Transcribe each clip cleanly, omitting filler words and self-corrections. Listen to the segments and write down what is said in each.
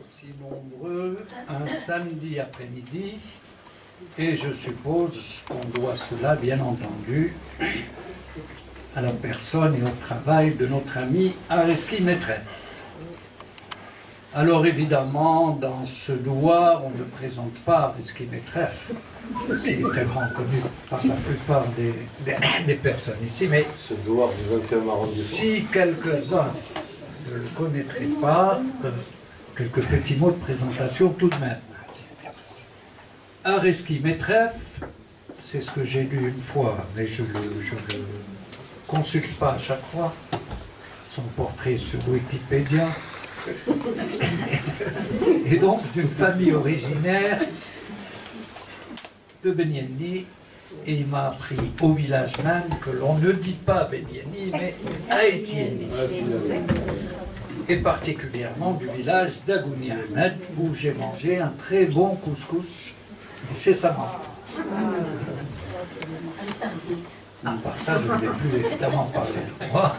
si nombreux un samedi après-midi, et je suppose qu'on doit cela, bien entendu, à la personne et au travail de notre ami Arezki Metref. Alors évidemment, dans ce devoir, on ne présente pas Arezki Metref, qui est tellement connu par la plupart des personnes ici, mais ce devoir du 20e arrondissement. Si quelques-uns ne le connaîtraient pas, quelques petits mots de présentation tout de même. Arezki Metref, c'est ce que j'ai lu une fois, mais je ne le consulte pas à chaque fois, son portrait sur Wikipédia, et donc d'une famille originaire de Benyenni, et il m'a appris au village même que l'on ne dit pas Benyenni, mais Haïtienni, et particulièrement du village d'Agouni Ahmed, où j'ai mangé un très bon couscous chez sa maman. À part ça, je ne vais plus évidemment parler de moi.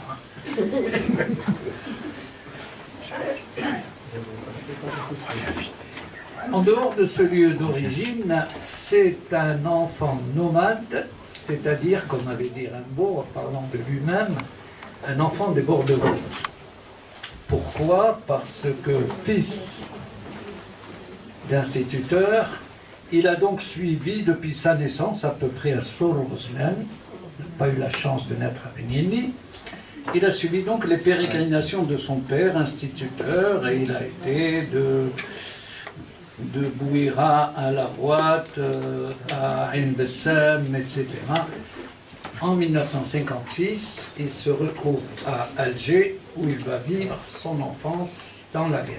En dehors de ce lieu d'origine, c'est un enfant nomade, c'est-à-dire, comme avait dit Rimbaud en parlant de lui-même, un enfant des bords de route. Pourquoi? Parce que fils d'instituteur, il a donc suivi depuis sa naissance à peu près à Soroslen, n'a pas eu la chance de naître à Benyenni. Il a suivi donc les pérégrinations de son père, instituteur, et il a été de Bouira à La Rouate, à Ain Bessem, etc. En 1956, il se retrouve à Alger, où il va vivre son enfance dans la guerre.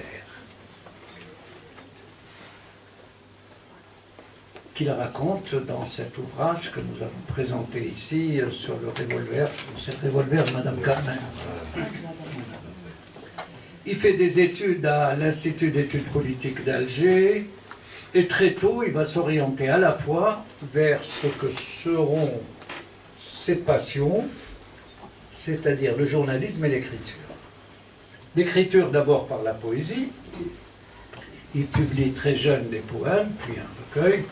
Qu'il raconte dans cet ouvrage que nous avons présenté ici sur le revolver, c'est le revolver de Madame Carmen. Il fait des études à l'Institut d'études politiques d'Alger et très tôt il va s'orienter à la fois vers ce que seront ses passions, c'est-à-dire le journalisme et l'écriture. L'écriture d'abord par la poésie, il publie très jeune des poèmes, puis un recueil.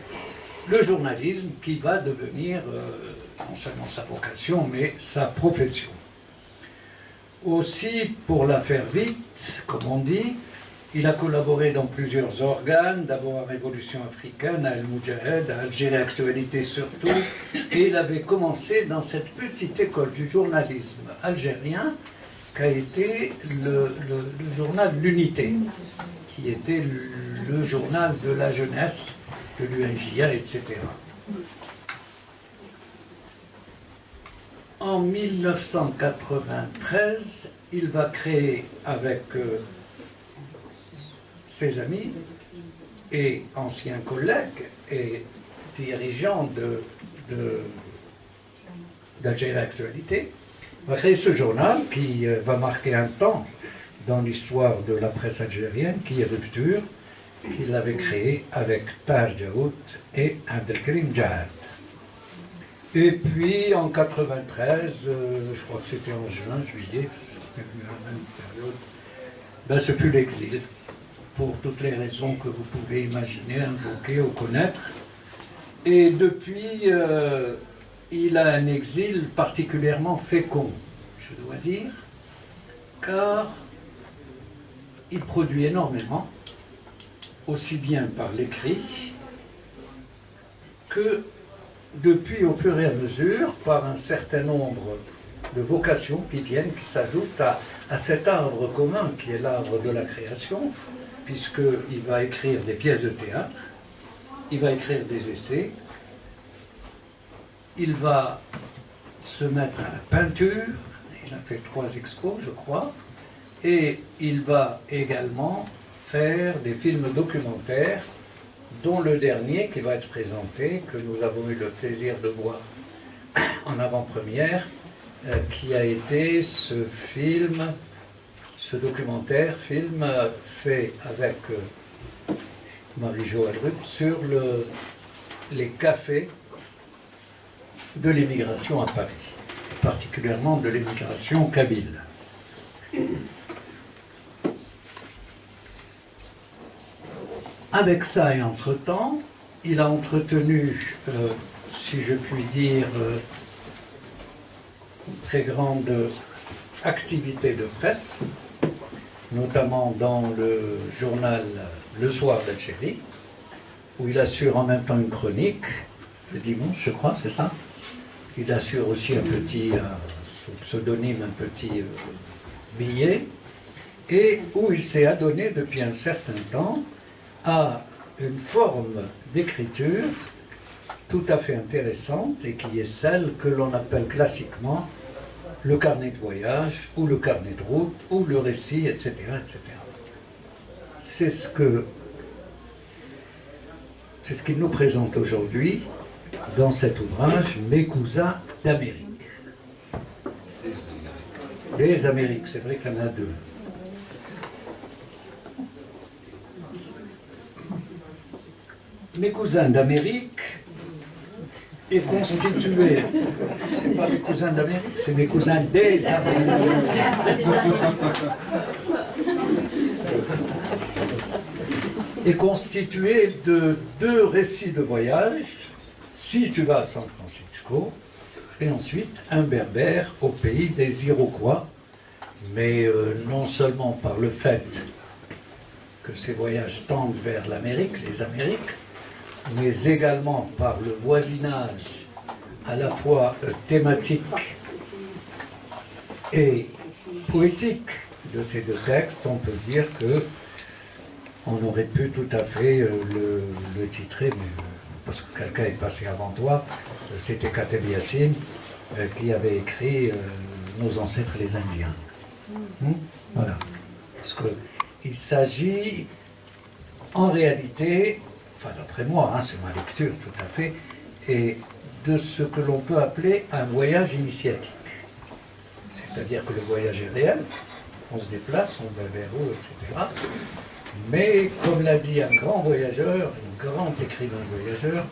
Le journalisme qui va devenir non seulement sa vocation, mais sa profession. Aussi, pour la faire vite, comme on dit, il a collaboré dans plusieurs organes, d'abord à Révolution africaine, à El Moudjahed, à Algérie Actualité surtout, et il avait commencé dans cette petite école du journalisme algérien qu'a été le journal L'Unité, qui était le journal de la jeunesse, de l'UNJA, etc. En 1993, il va créer avec ses amis et anciens collègues et dirigeants d'Algérie Actualité, va créer ce journal qui va marquer un temps dans l'histoire de la presse algérienne, qui est Rupture, qu'il avait créé avec Tahar Djaoud et Abdelkrim Djahad. Et puis en 93, je crois que c'était en juin, juillet, à la même période, ben, ce fut l'exil, pour toutes les raisons que vous pouvez imaginer, invoquer ou connaître. Et depuis, il a un exil particulièrement fécond, je dois dire, car il produit énormément, aussi bien par l'écrit que depuis au fur et à mesure par un certain nombre de vocations qui viennent, qui s'ajoutent à cet arbre commun qui est l'arbre de la création, puisqu'il va écrire des pièces de théâtre, il va écrire des essais, il va se mettre à la peinture, il a fait 3 expos je crois, et il va également faire des films documentaires, dont le dernier qui va être présenté, que nous avons eu le plaisir de voir en avant-première, qui a été ce film, ce documentaire, film fait avec Marie-Jo Alrup sur les cafés de l'émigration à Paris, et particulièrement de l'émigration kabyle. avec ça et entre-temps, il a entretenu, si je puis dire, une très grande activité de presse, notamment dans le journal Le Soir d'Algérie, où il assure en même temps une chronique, le dimanche, je crois, c'est ça. Il assure aussi un petit, sous pseudonyme, un petit billet, et où il s'est adonné depuis un certain temps à une forme d'écriture tout à fait intéressante et qui est celle que l'on appelle classiquement le carnet de voyage ou le carnet de route ou le récit, etc. etc. C'est ce qu'il nous présente aujourd'hui dans cet ouvrage, Mes cousins d'Amérique. Des Amériques, c'est vrai qu'il y en a deux. Mes cousins d'Amérique est constitué, c'est pas mes cousins d'Amérique, c'est mes cousins des Amériques. Est constitué de 2 récits de voyage, si tu vas à San Francisco, et ensuite un berbère au pays des Iroquois, mais non seulement par le fait que ces voyages tendent vers l'Amérique, les Amériques, mais également par le voisinage à la fois thématique et poétique de ces 2 textes. On peut dire que on aurait pu tout à fait le titrer, mais, parce que quelqu'un est passé avant toi, c'était Kateb Yassine qui avait écrit Nos ancêtres les Indiens. Voilà. Parce qu'il s'agit en réalité, enfin d'après moi, hein, c'est ma lecture tout à fait, et de ce que l'on peut appeler un voyage initiatique. C'est-à-dire que le voyage est réel, on se déplace, on va vers où, etc. Mais, comme l'a dit un grand voyageur, un grand écrivain voyageur,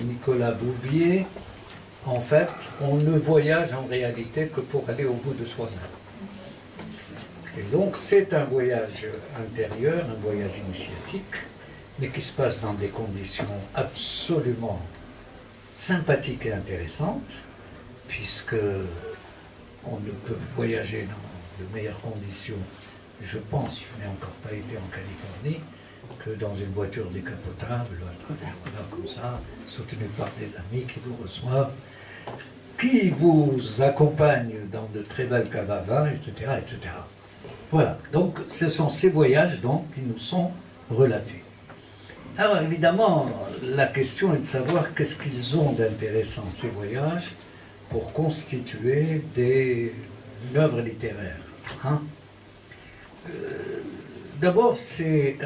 Nicolas Bouvier, en fait, on ne voyage en réalité que pour aller au bout de soi-même. Et donc, c'est un voyage intérieur, un voyage initiatique, mais qui se passe dans des conditions absolument sympathiques et intéressantes, puisque on ne peut voyager dans de meilleures conditions, je pense, je n'ai encore pas été en Californie, que dans une voiture décapotable, à travers, voilà, comme ça, soutenue par des amis qui vous reçoivent, qui vous accompagnent dans de très belles caves à vin, etc., etc. Voilà, donc ce sont ces voyages donc, qui nous sont relatés. Alors évidemment, la question est de savoir qu'est-ce qu'ils ont d'intéressant, ces voyages, pour constituer une œuvre littéraire. Hein? D'abord, c'est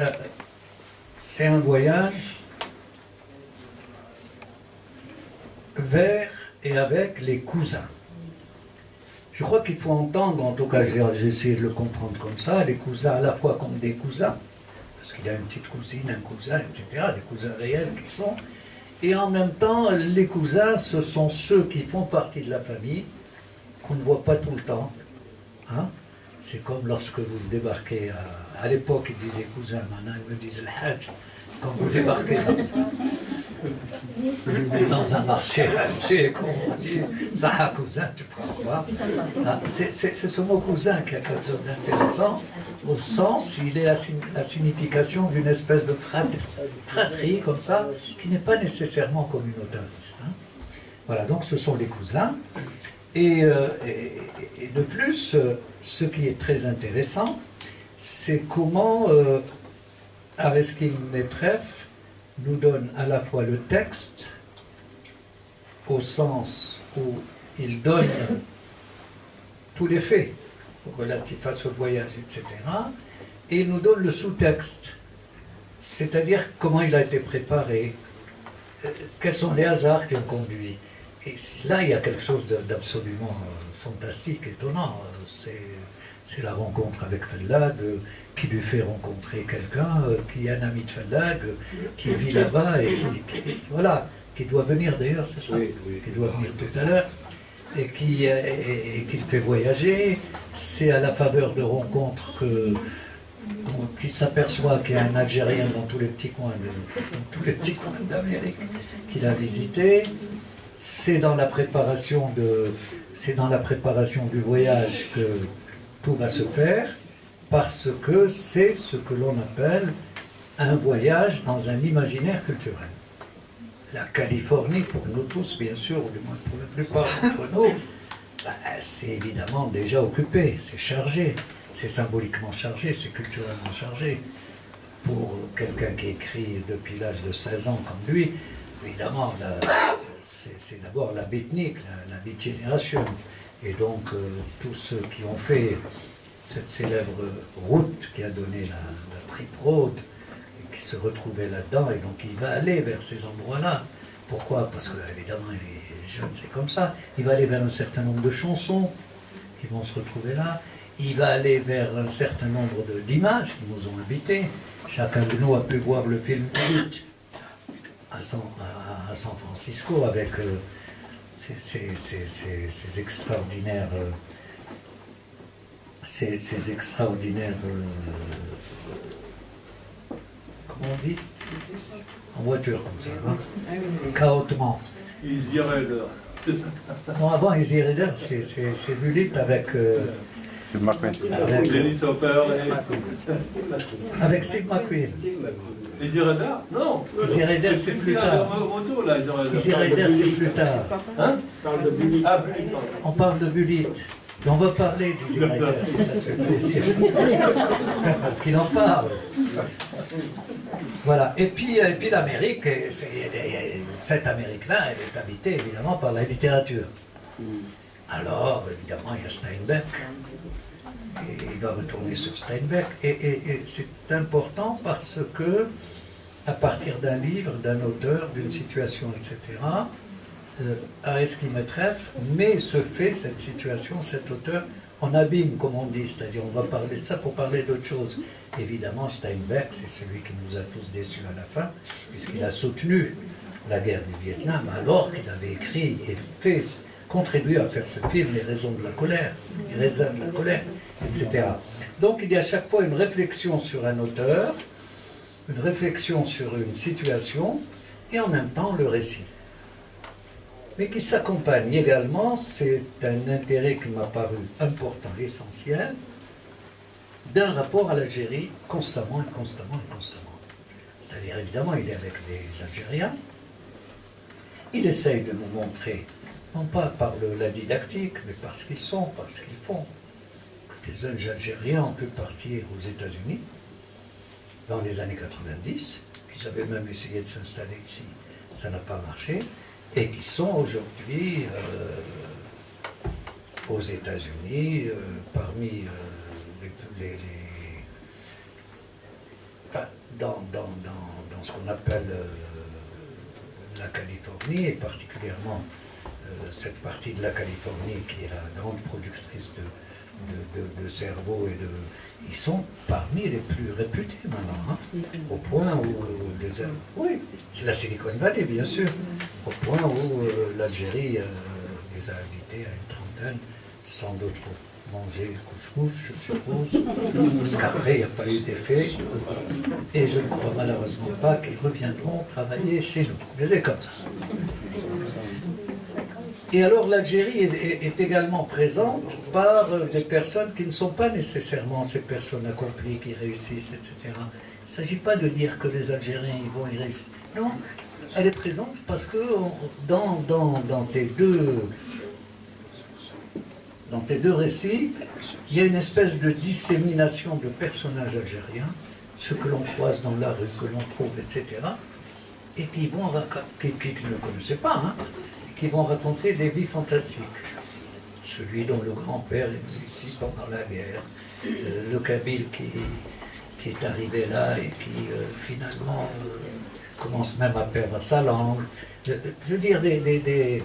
un voyage vers et avec les cousins. Je crois qu'il faut entendre, en tout cas j'ai essayé de le comprendre comme ça, les cousins à la fois comme des cousins, parce qu'il y a une petite cousine, un cousin, etc., des cousins réels qui sont, et en même temps, les cousins, ce sont ceux qui font partie de la famille, qu'on ne voit pas tout le temps. Hein? C'est comme lorsque vous débarquez, à l'époque ils disaient cousins, maintenant ils me disent le hajj, quand vous débarquez dans un marché, comme on dit, Zaha cousin, tu peux voir. C'est ce mot cousin qui a quelque chose d'intéressant, au sens, il est la signification d'une espèce de fratrie, comme ça, qui n'est pas nécessairement communautariste. Hein. Voilà, donc ce sont les cousins. Et de plus, ce qui est très intéressant, c'est comment Areski Netref nous donne à la fois le texte, au sens où il donne tous les faits relatifs à ce voyage, etc., et il nous donne le sous-texte, c'est-à-dire comment il a été préparé, quels sont les hasards qui ont conduit. Et là, il y a quelque chose d'absolument fantastique, étonnant. C'est la rencontre avec Fellag, qui lui fait rencontrer quelqu'un, qui est un ami de Fellag, qui vit là-bas, et voilà, qui doit venir d'ailleurs, c'est ça, qui doit venir tout à l'heure, et qui le fait voyager. C'est à la faveur de rencontres qui s'aperçoit qu'il y a un Algérien dans tous les petits coins d'Amérique qu'il a visité. C'est dans la préparation du voyage que tout va se faire, parce que c'est ce que l'on appelle un voyage dans un imaginaire culturel. La Californie, pour nous tous, bien sûr, ou du moins pour la plupart d'entre nous, c'est évidemment déjà occupé, c'est chargé, c'est symboliquement chargé, c'est culturellement chargé. Pour quelqu'un qui écrit depuis l'âge de 16 ans comme lui, évidemment, c'est d'abord la beatnik, la beat generation. Et donc, tous ceux qui ont fait cette célèbre route qui a donné la Trip Road, et qui se retrouvait là-dedans, et donc il va aller vers ces endroits-là. Pourquoi? Parce que, évidemment, il est jeune, c'est comme ça. Il va aller vers un certain nombre de chansons qui vont se retrouver là. Il va aller vers un certain nombre d'images qui nous ont habités. Chacun de nous a pu voir le film à San Francisco avec ces extraordinaires comment on dit, en voiture comme ça, hein? Chaotement. Easy Rider, c'est ça. Non, avant Easy Rider, c'est Bullitt avec Dennis Hopper avec Steve McQueen. Easy Rider? Non. Easy Rider, c'est plus tard. Easy Rider, c'est plus tard. Hein? On parle de Bullitt. Et on va parler d'Easy Rider, si ça te fait plaisir. Parce qu'il en parle. Voilà. Et puis l'Amérique, cette Amérique-là, elle est habitée évidemment par la littérature. Alors, évidemment, il y a Steinbeck. Et il va retourner sur Steinbeck. Et c'est important parce que, à partir d'un livre, d'un auteur, d'une situation, etc., Areski Metref met cette situation, cet auteur, en abîme, comme on dit, c'est-à-dire on va parler de ça pour parler d'autre chose. Évidemment, Steinbeck, c'est celui qui nous a tous déçus à la fin, puisqu'il a soutenu la guerre du Vietnam, alors qu'il avait écrit et contribué à faire ce film, Les raisons de la colère, Les raisins de la colère, etc. Donc il y a à chaque fois une réflexion sur un auteur, une réflexion sur une situation, et en même temps le récit. Mais qui s'accompagne également, c'est un intérêt qui m'a paru important, essentiel, d'un rapport à l'Algérie constamment et constamment et constamment. C'est-à-dire, évidemment, il est avec des Algériens, il essaye de nous montrer, non pas par la didactique, mais par ce qu'ils sont, par ce qu'ils font, que des jeunes Algériens ont pu partir aux États-Unis dans les années 90, qu'ils avaient même essayé de s'installer ici, ça n'a pas marché, et qui sont aujourd'hui aux États-Unis, parmi enfin, dans ce qu'on appelle la Californie, et particulièrement cette partie de la Californie qui est la grande productrice de cerveaux et de... Ils sont parmi les plus réputés maintenant, hein, au point où... oui, c'est la Silicon Valley, bien sûr, au point où l'Algérie les a invités à une trentaine, sans doute pour manger couscous, je suppose, parce qu'après, il n'y a pas eu d'effet, et je ne crois malheureusement pas qu'ils reviendront travailler chez nous. Mais c'est comme ça. Et alors l'Algérie est également présente par des personnes qui ne sont pas nécessairement ces personnes accomplies qui réussissent, etc. Il ne s'agit pas de dire que les Algériens ils vont y réussir. Non, elle est présente parce que dans tes deux récits, il y a une espèce de dissémination de personnages algériens, ceux que l'on croise dans la rue, que l'on trouve, etc., et qui ne connaissaient pas, hein, qui vont raconter des vies fantastiques. Celui dont le grand-père est ici pendant la guerre, le Kabyle qui est arrivé là et qui finalement commence même à perdre sa langue. Je veux dire des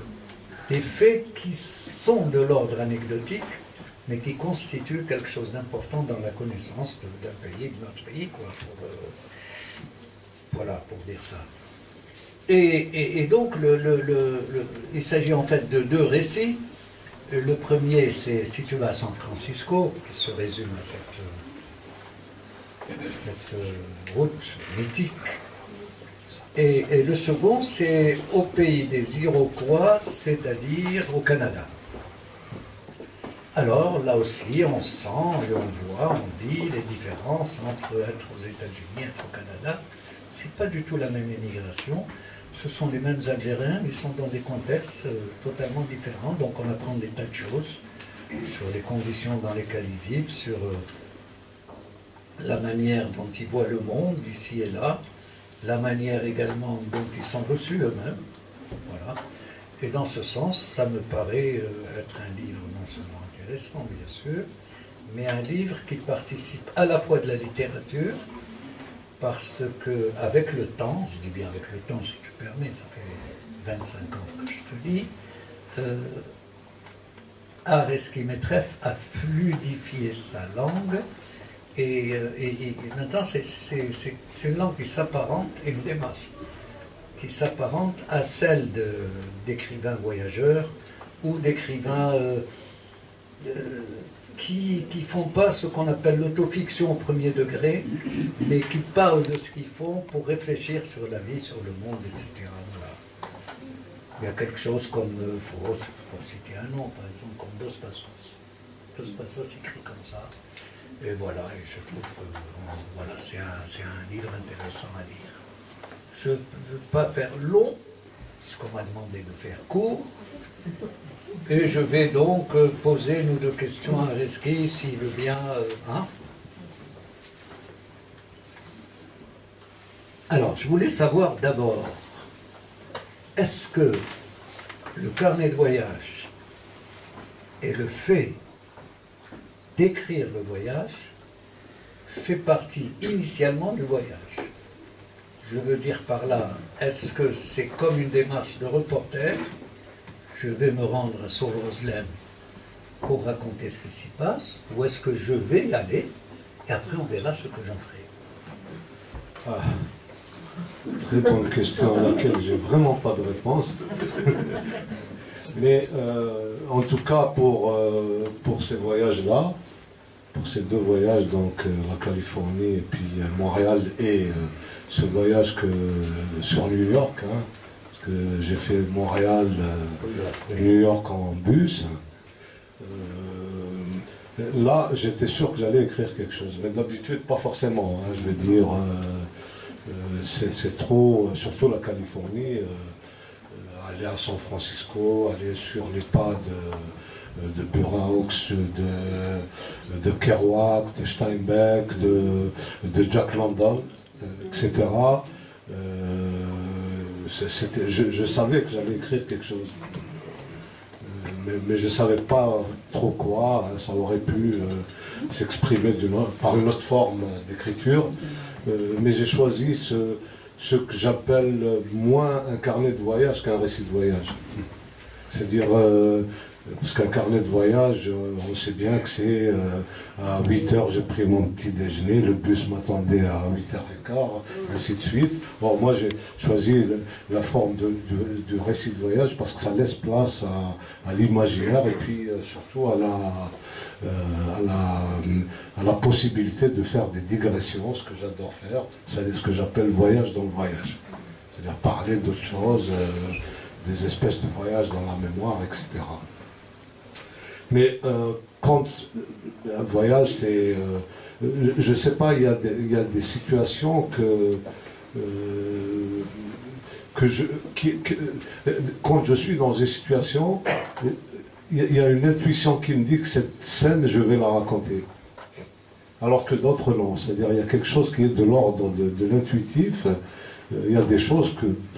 faits qui sont de l'ordre anecdotique, mais qui constituent quelque chose d'important dans la connaissance d'un pays, de notre pays, quoi, voilà, pour dire ça. Et donc, il s'agit en fait de deux récits. Le premier, c'est si tu vas à San Francisco, qui se résume cette route mythique. Et le second, c'est au pays des Iroquois, c'est-à-dire au Canada. Alors, là aussi, on sent et on voit, on dit les différences entre être aux États-Unis et être au Canada. C'est pas du tout la même immigration. Ce sont les mêmes Algériens, ils sont dans des contextes totalement différents. Donc, on apprend des tas de choses sur les conditions dans lesquelles ils vivent, sur la manière dont ils voient le monde, ici et là, la manière également dont ils sont reçus eux-mêmes. Voilà. Et dans ce sens, ça me paraît être un livre non seulement intéressant, bien sûr, mais un livre qui participe à la fois de la littérature, parce que avec le temps, je dis bien avec le temps si tu permets, ça fait 25 ans que je te lis, Arezki Metref a fluidifié sa langue, et maintenant c'est une langue qui s'apparente, et une démarche qui s'apparente à celle d'écrivains voyageurs ou d'écrivains qui ne font pas ce qu'on appelle l'autofiction au premier degré, mais qui parlent de ce qu'ils font pour réfléchir sur la vie, sur le monde, etc. Voilà. Il y a quelque chose comme, pour citer un nom, par exemple, comme Dos Passos. Dos Passos écrit comme ça. Et voilà, et je trouve que voilà, c'est un livre intéressant à lire. Je ne veux pas faire long, puisqu'on m'a demandé de faire court. Et je vais donc poser une ou deux questions à Arezki, s'il veut bien. Hein. Alors, je voulais savoir d'abord, est-ce que le carnet de voyage et le fait d'écrire le voyage fait partie initialement du voyage? Je veux dire par là, est-ce que c'est comme une démarche de reporter? Je vais me rendre à Sorozlem pour raconter ce qui s'y passe, ou est-ce que je vais y aller et après on verra ce que j'en ferai? Très bonne question à laquelle j'ai vraiment pas de réponse. Mais en tout cas pour ces voyages-là, pour ces deux voyages, donc la Californie et puis Montréal et ce voyage sur New York, hein, parce que j'ai fait Montréal, New York en bus. Là, j'étais sûr que j'allais écrire quelque chose, mais d'habitude, pas forcément. Hein, je veux dire, c'est trop, surtout la Californie, aller à San Francisco, aller sur les pas de Burroughs, de Kerouac, de Steinbeck, de Jack London, etc. Je savais que j'allais écrire quelque chose. Mais je ne savais pas trop quoi, ça aurait pu s'exprimer par une autre forme d'écriture. Mais j'ai choisi ce que j'appelle moins un carnet de voyage qu'un récit de voyage. C'est-à-dire, parce qu'un carnet de voyage, on sait bien que c'est à 8h, j'ai pris mon petit déjeuner, le bus m'attendait à 8h15, ainsi de suite. Or, moi, j'ai choisi la forme du récit de voyage parce que ça laisse place à l'imaginaire et puis surtout à la possibilité de faire des digressions, ce que j'adore faire, c'est ce que j'appelle voyage dans le voyage. C'est-à-dire parler d'autres choses, des espèces de voyages dans la mémoire, etc. Mais quand un voyage, c'est... je ne sais pas, il y a des situations quand je suis dans une situation, il y a une intuition qui me dit que cette scène, je vais la raconter. Alors que d'autres non. C'est-à-dire, il y a quelque chose qui est de l'ordre de l'intuitif. Il y a des choses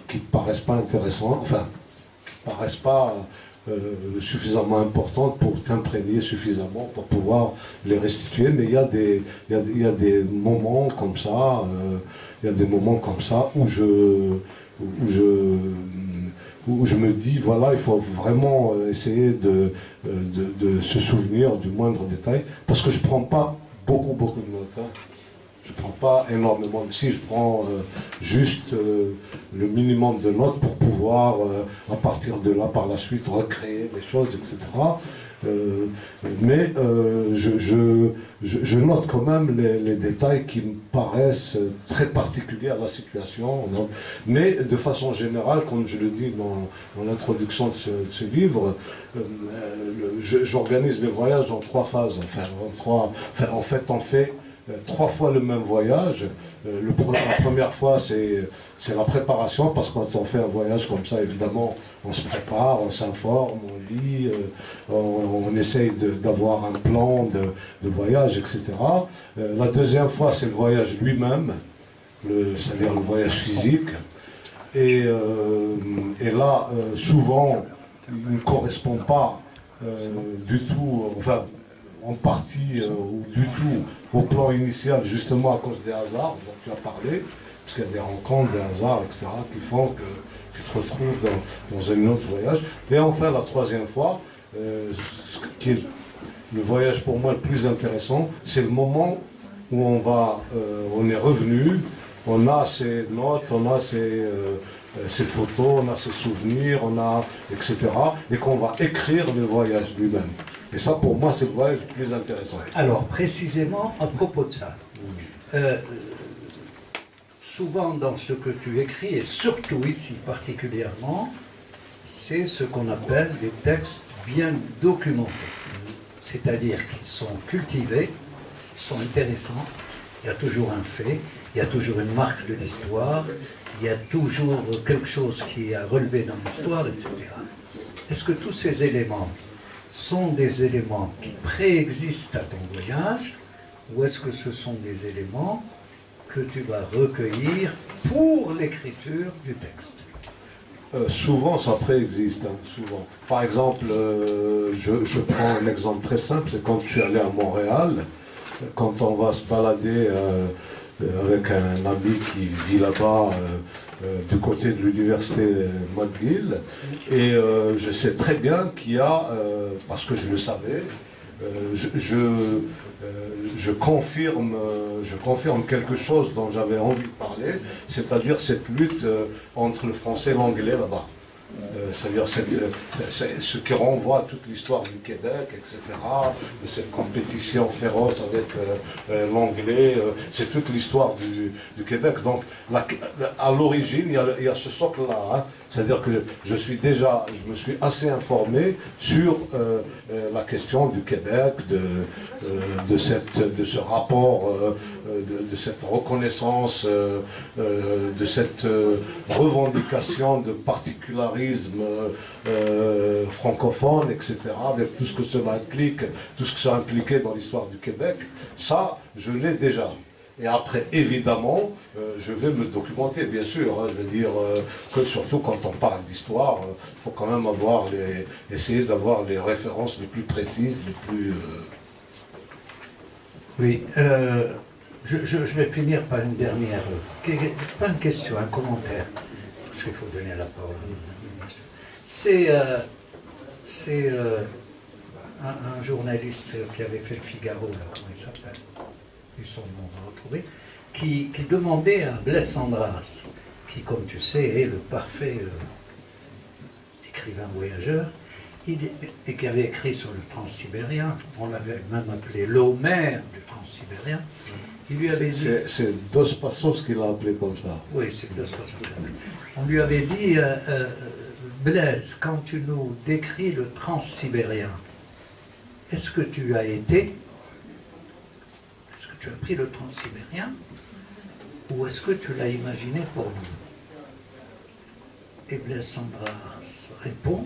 qui ne paraissent pas intéressantes, enfin, qui ne paraissent pas suffisamment importantes pour t'imprégner suffisamment pour pouvoir les restituer. Mais il y a des moments comme ça, où je me dis, voilà, il faut vraiment essayer de se souvenir du moindre détail, parce que je ne prends pas beaucoup de notes. Hein. Je ne prends pas énormément. Si je prends juste le minimum de notes pour pouvoir, à partir de là, par la suite, recréer les choses, etc. Mais je note quand même les détails qui me paraissent très particuliers à la situation. Non, mais de façon générale, comme je le dis dans l'introduction de ce livre, j'organise mes voyages en 3 phases. En fait, on fait 3 fois le même voyage. La première fois, c'est la préparation, parce que quand on fait un voyage comme ça, évidemment, on se prépare, on s'informe, on lit, on essaye d'avoir un plan de voyage, etc. La deuxième fois, c'est le voyage lui-même, c'est-à-dire le voyage physique. Et là, souvent, il ne correspond pas du tout, enfin, en partie ou du tout au plan initial, justement à cause des hasards dont tu as parlé, parce qu'il y a des rencontres, des hasards, etc., qui font que tu te retrouves dans un autre voyage. Et enfin, la troisième fois, ce qui est le voyage pour moi le plus intéressant, c'est le moment où on est revenu, on a ses notes, on a ses photos, on a ses souvenirs, etc., et qu'on va écrire le voyage lui-même. Et ça, pour moi, c'est le voyage le plus intéressant. Alors, précisément, à propos de ça, souvent dans ce que tu écris, et surtout ici particulièrement, c'est ce qu'on appelle des textes bien documentés. C'est-à-dire qu'ils sont cultivés, ils sont intéressants, il y a toujours un fait, il y a toujours une marque de l'histoire, il y a toujours quelque chose qui est à relever dans l'histoire, etc. Est-ce que tous ces éléments sont des éléments qui préexistent à ton voyage, ou est-ce que ce sont des éléments que tu vas recueillir pour l'écriture du texte? Souvent, ça préexiste, hein, souvent. Par exemple, je prends un exemple très simple, c'est quand je suis allé à Montréal, quand on va se balader avec un ami qui vit là-bas, du côté de l'université McGill, et je sais très bien qu'il y a, parce que je le savais, je confirme quelque chose dont j'avais envie de parler, c'est-à-dire cette lutte entre le français et l'anglais là-bas. C'est-à-dire ce qui renvoie à toute l'histoire du Québec, etc., de cette compétition féroce avec l'anglais, c'est toute l'histoire du Québec. Donc, à l'origine, il y a ce socle-là, hein. C'est-à-dire que je me suis assez informé sur la question du Québec, de ce rapport, de cette reconnaissance, de cette revendication de particularisme francophone, etc., avec tout ce que cela implique, tout ce que ça impliquait dans l'histoire du Québec. Ça, je l'ai déjà. Et après, évidemment, je vais me documenter, bien sûr. Hein, je veux dire que surtout quand on parle d'histoire, il faut quand même essayer d'avoir les références les plus précises, les plus... Oui, je vais finir par une dernière... Pas une question, un commentaire, parce qu'il faut donner la parole à nos amis. C'est un journaliste qui avait fait le Figaro, là, comment il s'appelle? Son nom on va retrouver, qui demandait à Blaise Cendrasse, qui, comme tu sais, est le parfait écrivain voyageur, et qui avait écrit sur le transsibérien, on l'avait même appelé l'Homère du transsibérien, il lui avait dit... C'est Dos Passos qui l'a appelé comme ça. Oui, c'est Dos Passos. On lui avait dit, Blaise, quand tu nous décris le transsibérien, est-ce que tu as été... Tu as pris le transsibérien ou est-ce que tu l'as imaginé pour nous? Et Blaise Cendrasse répond,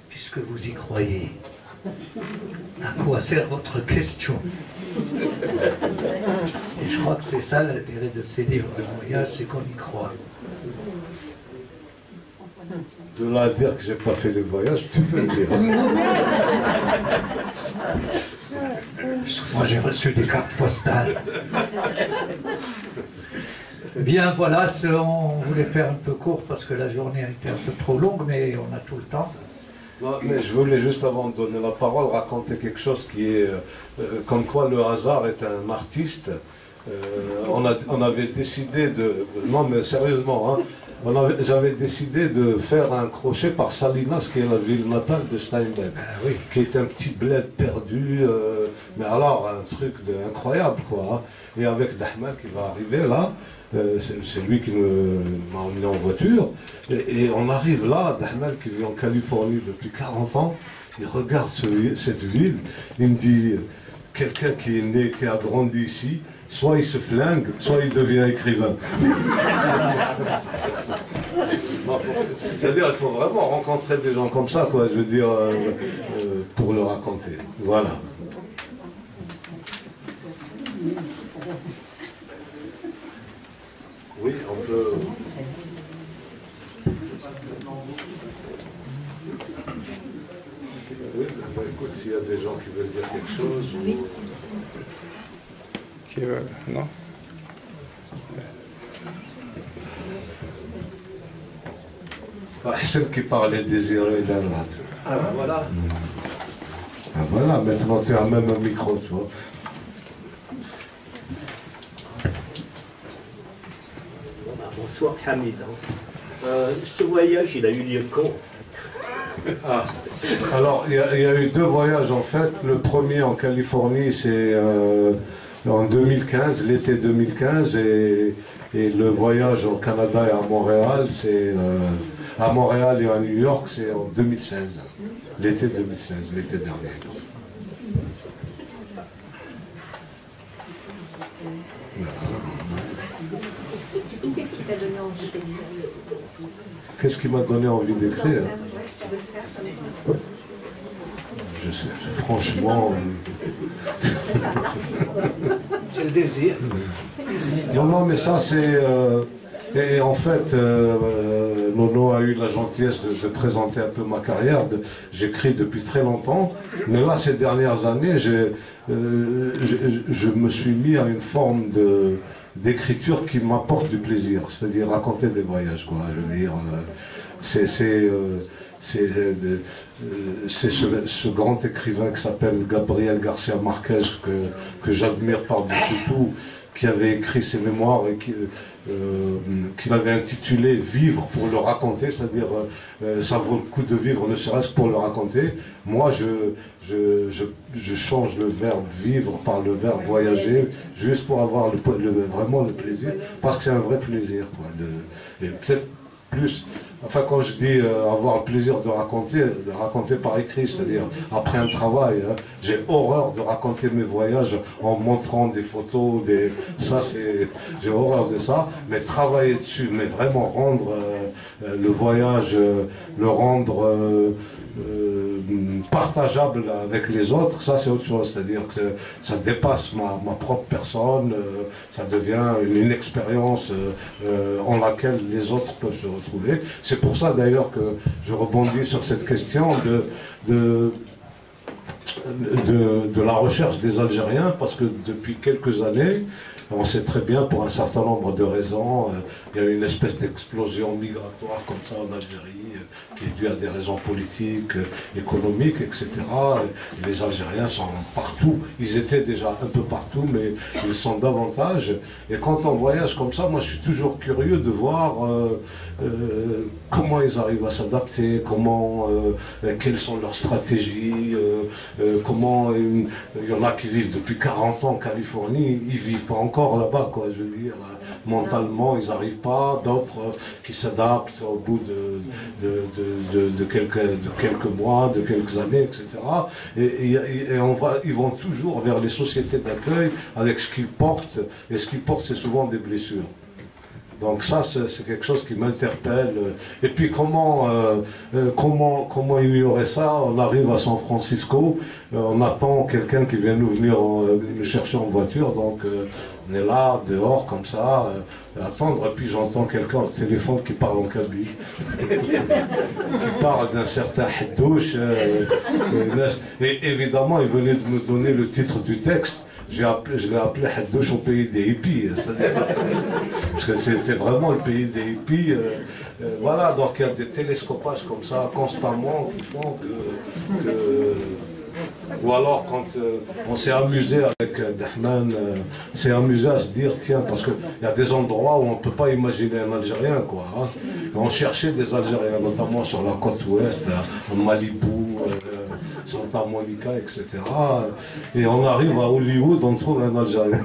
puisque vous y croyez, à quoi sert votre question? Et je crois que c'est ça l'intérêt de ces livres de voyage, c'est qu'on y croit. De là à dire que j'ai pas fait les voyages, tu peux le dire. Moi j'ai reçu des cartes postales. Bien voilà, on voulait faire un peu court parce que la journée a été un peu trop longue, mais on a tout le temps. Non, mais je voulais juste, avant de donner la parole, raconter quelque chose qui est comme quoi le hasard est un artiste. On avait décidé de... Non mais sérieusement, hein, j'avais décidé de faire un crochet par Salinas, qui est la ville natale de Steinbeck, oui. qui est un petit bled perdu, mais alors un truc incroyable, quoi. Et avec Dahman qui va arriver là, c'est lui qui m'a emmené en voiture, et on arrive là, Dahman qui vit en Californie depuis 40 ans, il regarde cette ville, il me dit, quelqu'un qui est né, qui a grandi ici, soit il se flingue, soit il devient écrivain. C'est-à-dire, il faut vraiment rencontrer des gens comme ça, quoi, je veux dire, pour le raconter. Voilà. Oui, on peut... Oui, bah, écoute, s'il y a des gens qui veulent dire quelque chose... Ou... Qui veulent, non? Celle qui parlait désiré d'un rat. Ah ben voilà. Ah voilà, maintenant tu as même un micro, tu vois. Bonsoir Hamid. Ce voyage, il a eu lieu quand? Ah. Alors, il y a eu 2 voyages en fait. Le premier en Californie, c'est en 2015, l'été 2015, et le voyage au Canada et à Montréal, c'est à Montréal et à New York, c'est en 2016, l'été 2016, l'été dernier. Qu'est-ce qui t'a donné envie d'écrire? Qu'est-ce qui m'a donné envie d'écrire? Je sais, franchement... C'est le désir. Non, mais ça c'est... et en fait, Nono a eu la gentillesse de présenter un peu ma carrière. J'écris depuis très longtemps, mais là, ces dernières années, je me suis mis à une forme d'écriture qui m'apporte du plaisir, c'est-à-dire raconter des voyages, quoi. Je veux dire, c'est ce grand écrivain qui s'appelle Gabriel Garcia Marquez, que j'admire par-dessus tout, qui avait écrit ses mémoires et qu'il avait intitulé « Vivre pour le raconter », c'est-à-dire ça vaut le coup de vivre, ne serait-ce que pour le raconter. Moi, je change le verbe « vivre » par le verbe « voyager », juste pour avoir vraiment le plaisir, parce que c'est un vrai plaisir, quoi, et peut-être plus... Enfin, quand je dis avoir le plaisir de raconter par écrit, c'est-à-dire après un travail, hein, j'ai horreur de raconter mes voyages en montrant des photos, ça c'est, j'ai horreur de ça, mais travailler dessus, mais vraiment rendre le voyage, le rendre partageable avec les autres, ça c'est autre chose, c'est-à-dire que ça dépasse ma propre personne, ça devient une expérience en laquelle les autres peuvent se retrouver. C'est pour ça d'ailleurs que je rebondis sur cette question de la recherche des Algériens, parce que depuis quelques années, on sait très bien, pour un certain nombre de raisons, il y a une espèce d'explosion migratoire comme ça en Algérie, qui est due à des raisons politiques, économiques, etc. Et les Algériens sont partout. Ils étaient déjà un peu partout, mais ils sont davantage. Et quand on voyage comme ça, moi je suis toujours curieux de voir comment ils arrivent à s'adapter, quelles sont leurs stratégies, comment il y en a qui vivent depuis 40 ans en Californie, ils ne vivent pas encore là-bas, quoi, je veux dire. Mentalement, ils n'arrivent pas, d'autres qui s'adaptent au bout de quelques mois, de quelques années, etc. Et ils vont toujours vers les sociétés d'accueil avec ce qu'ils portent, et ce qu'ils portent, c'est souvent des blessures. Donc ça, c'est quelque chose qui m'interpelle. Et puis comment ignorer ça? On arrive à San Francisco, on attend quelqu'un qui vient nous chercher en voiture, donc on est là, dehors, comme ça, attendre, et puis j'entends quelqu'un au téléphone qui parle en kabyle, qui parle d'un certain Haddouche, et évidemment, il venait de me donner le titre du texte. Je l'ai appelé Haddouche au pays des hippies, parce que c'était vraiment le pays des hippies. Voilà, donc il y a des télescopages comme ça constamment qui font Ou alors quand on s'est amusé avec Dahman, s'est amusé à se dire, tiens, parce qu'il y a des endroits où on ne peut pas imaginer un Algérien, quoi. Hein. On cherchait des Algériens, notamment sur la côte ouest, en Malibu, Santa Monica, etc. Et on arrive à Hollywood, on trouve un Algérien.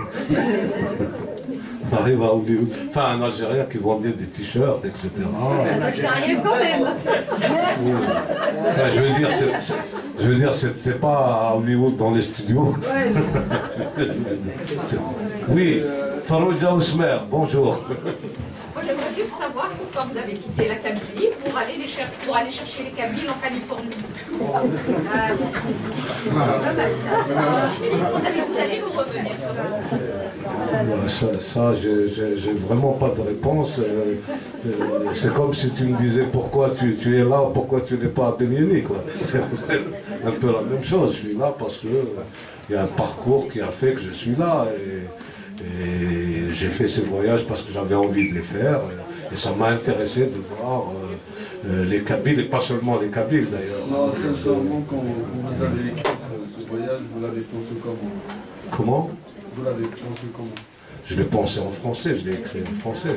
On arrive à Hollywood. Enfin, un Algérien qui vendait des t-shirts, etc. C'est un Algérien quand même. Oui. Enfin, je veux dire, c'est pas à Hollywood dans les studios. Oui, Farouja Ousmer, bonjour. Moi, j'aimerais juste savoir pourquoi vous avez quitté la Kabylie pour aller chercher les Kabyles en Californie. Est-ce que vous allez vous revenir Ça, j'ai vraiment pas de réponse. C'est comme si tu me disais pourquoi tu es là, pourquoi tu n'es pas à Benieni, quoi. C'est un peu la même chose. Je suis là parce que il y a un parcours qui a fait que je suis là. Et j'ai fait ces voyages parce que j'avais envie de les faire. Et ça m'a intéressé de voir les Kabyles, et pas seulement les Kabyles d'ailleurs. Non, sincèrement, quand vous avez écrit ce voyage, vous l'avez pensé comment? Comment? Vous l'avez pensé comment? Je l'ai pensé en français, je l'ai écrit en français.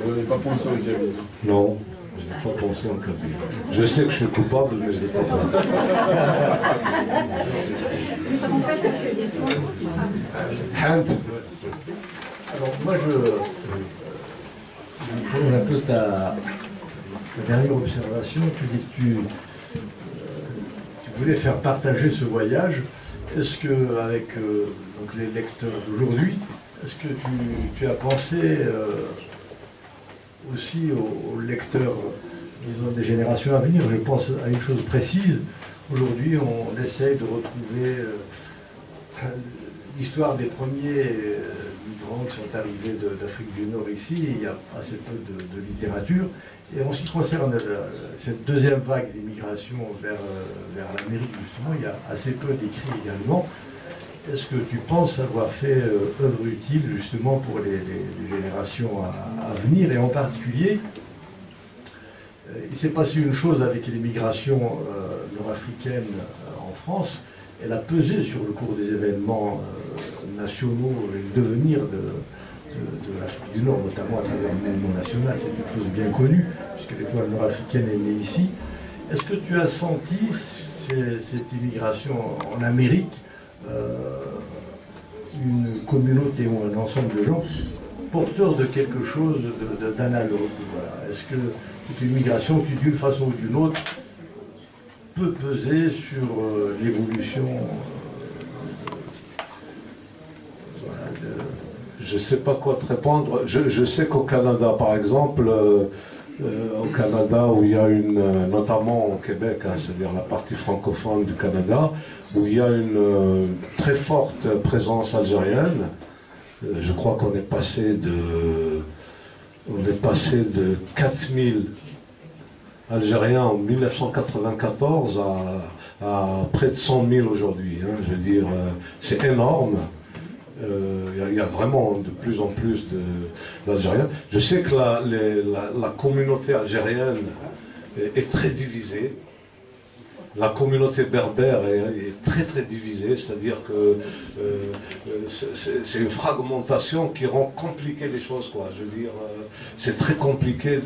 Vous n'avez pas pensé au Kabyle? Non, je n'ai pas pensé en Kabyle. Je sais que je suis coupable, mais je ne l'ai pas pensé. Alors moi je pose un peu ta dernière observation. Tu dis que tu voulais faire partager ce voyage. Est-ce que avec donc les lecteurs d'aujourd'hui, est-ce que tu as pensé aussi aux lecteurs, disons, des générations à venir? Je pense à une chose précise. Aujourd'hui, on essaye de retrouver l'histoire des premiers migrants qui sont arrivés d'Afrique du Nord ici. Il y a assez peu de littérature. Et en ce qui concerne cette deuxième vague d'immigration vers l'Amérique, justement, il y a assez peu d'écrits également. Est-ce que tu penses avoir fait œuvre utile, justement, pour les générations à venir? Et en particulier, il s'est passé une chose avec l'immigration nord-africaine en France. Elle a pesé sur le cours des événements nationaux et le devenir de l'Afrique du Nord, notamment à travers le mouvement national. C'est une chose bien connue, puisque l'étoile nord-africaine est née ici. Est-ce que tu as senti cette immigration en Amérique, une communauté ou un ensemble de gens porteurs de quelque chose d'analogue? Voilà. Est-ce que cette immigration, qui d'une façon ou d'une autre, peut peser sur l'évolution Je ne sais pas quoi te répondre. Je sais qu'au Canada, par exemple, au Canada, où il y a notamment au Québec, hein, c'est-à-dire la partie francophone du Canada, où il y a une très forte présence algérienne. Je crois qu'on est passé de 4000 Algériens en 1994 à près de 100 000 aujourd'hui. Hein, je veux dire, c'est énorme. Il y a vraiment de plus en plus d'Algériens. Je sais que la communauté algérienne est très divisée. La communauté berbère est très très divisée, c'est-à-dire que c'est une fragmentation qui rend compliqué les choses, quoi. Je veux dire, c'est très compliqué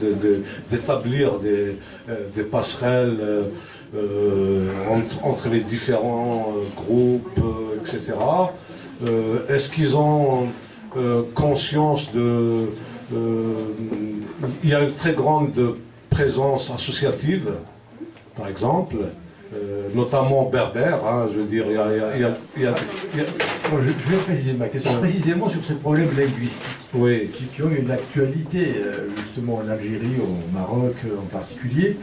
d'établir des passerelles entre les différents groupes, etc. Est-ce qu'ils ont conscience il y a une très grande présence associative, par exemple, notamment berbère, hein, je veux dire, il y a... Je vais préciser ma question précisément sur ces problèmes linguistiques, oui, qui ont une actualité, justement en Algérie, au Maroc en particulier,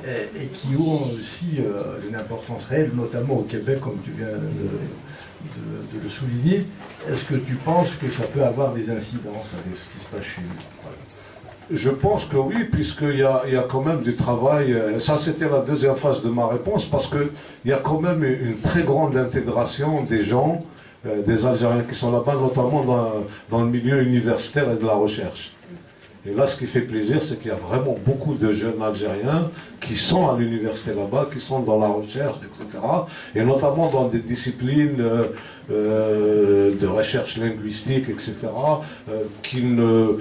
et qui ont aussi une importance réelle, notamment au Québec, comme tu viens de le souligner. Est-ce que tu penses que ça peut avoir des incidences avec ce qui se passe chez nous? Voilà. Je pense que oui, puisqu'il y a quand même du travail. Ça, c'était la deuxième phase de ma réponse, parce qu'il y a quand même une très grande intégration des gens, des Algériens qui sont là-bas, notamment dans le milieu universitaire et de la recherche. Et là, ce qui fait plaisir, c'est qu'il y a vraiment beaucoup de jeunes Algériens qui sont à l'université là-bas, qui sont dans la recherche, etc. Et notamment dans des disciplines de recherche linguistique, etc., qui ne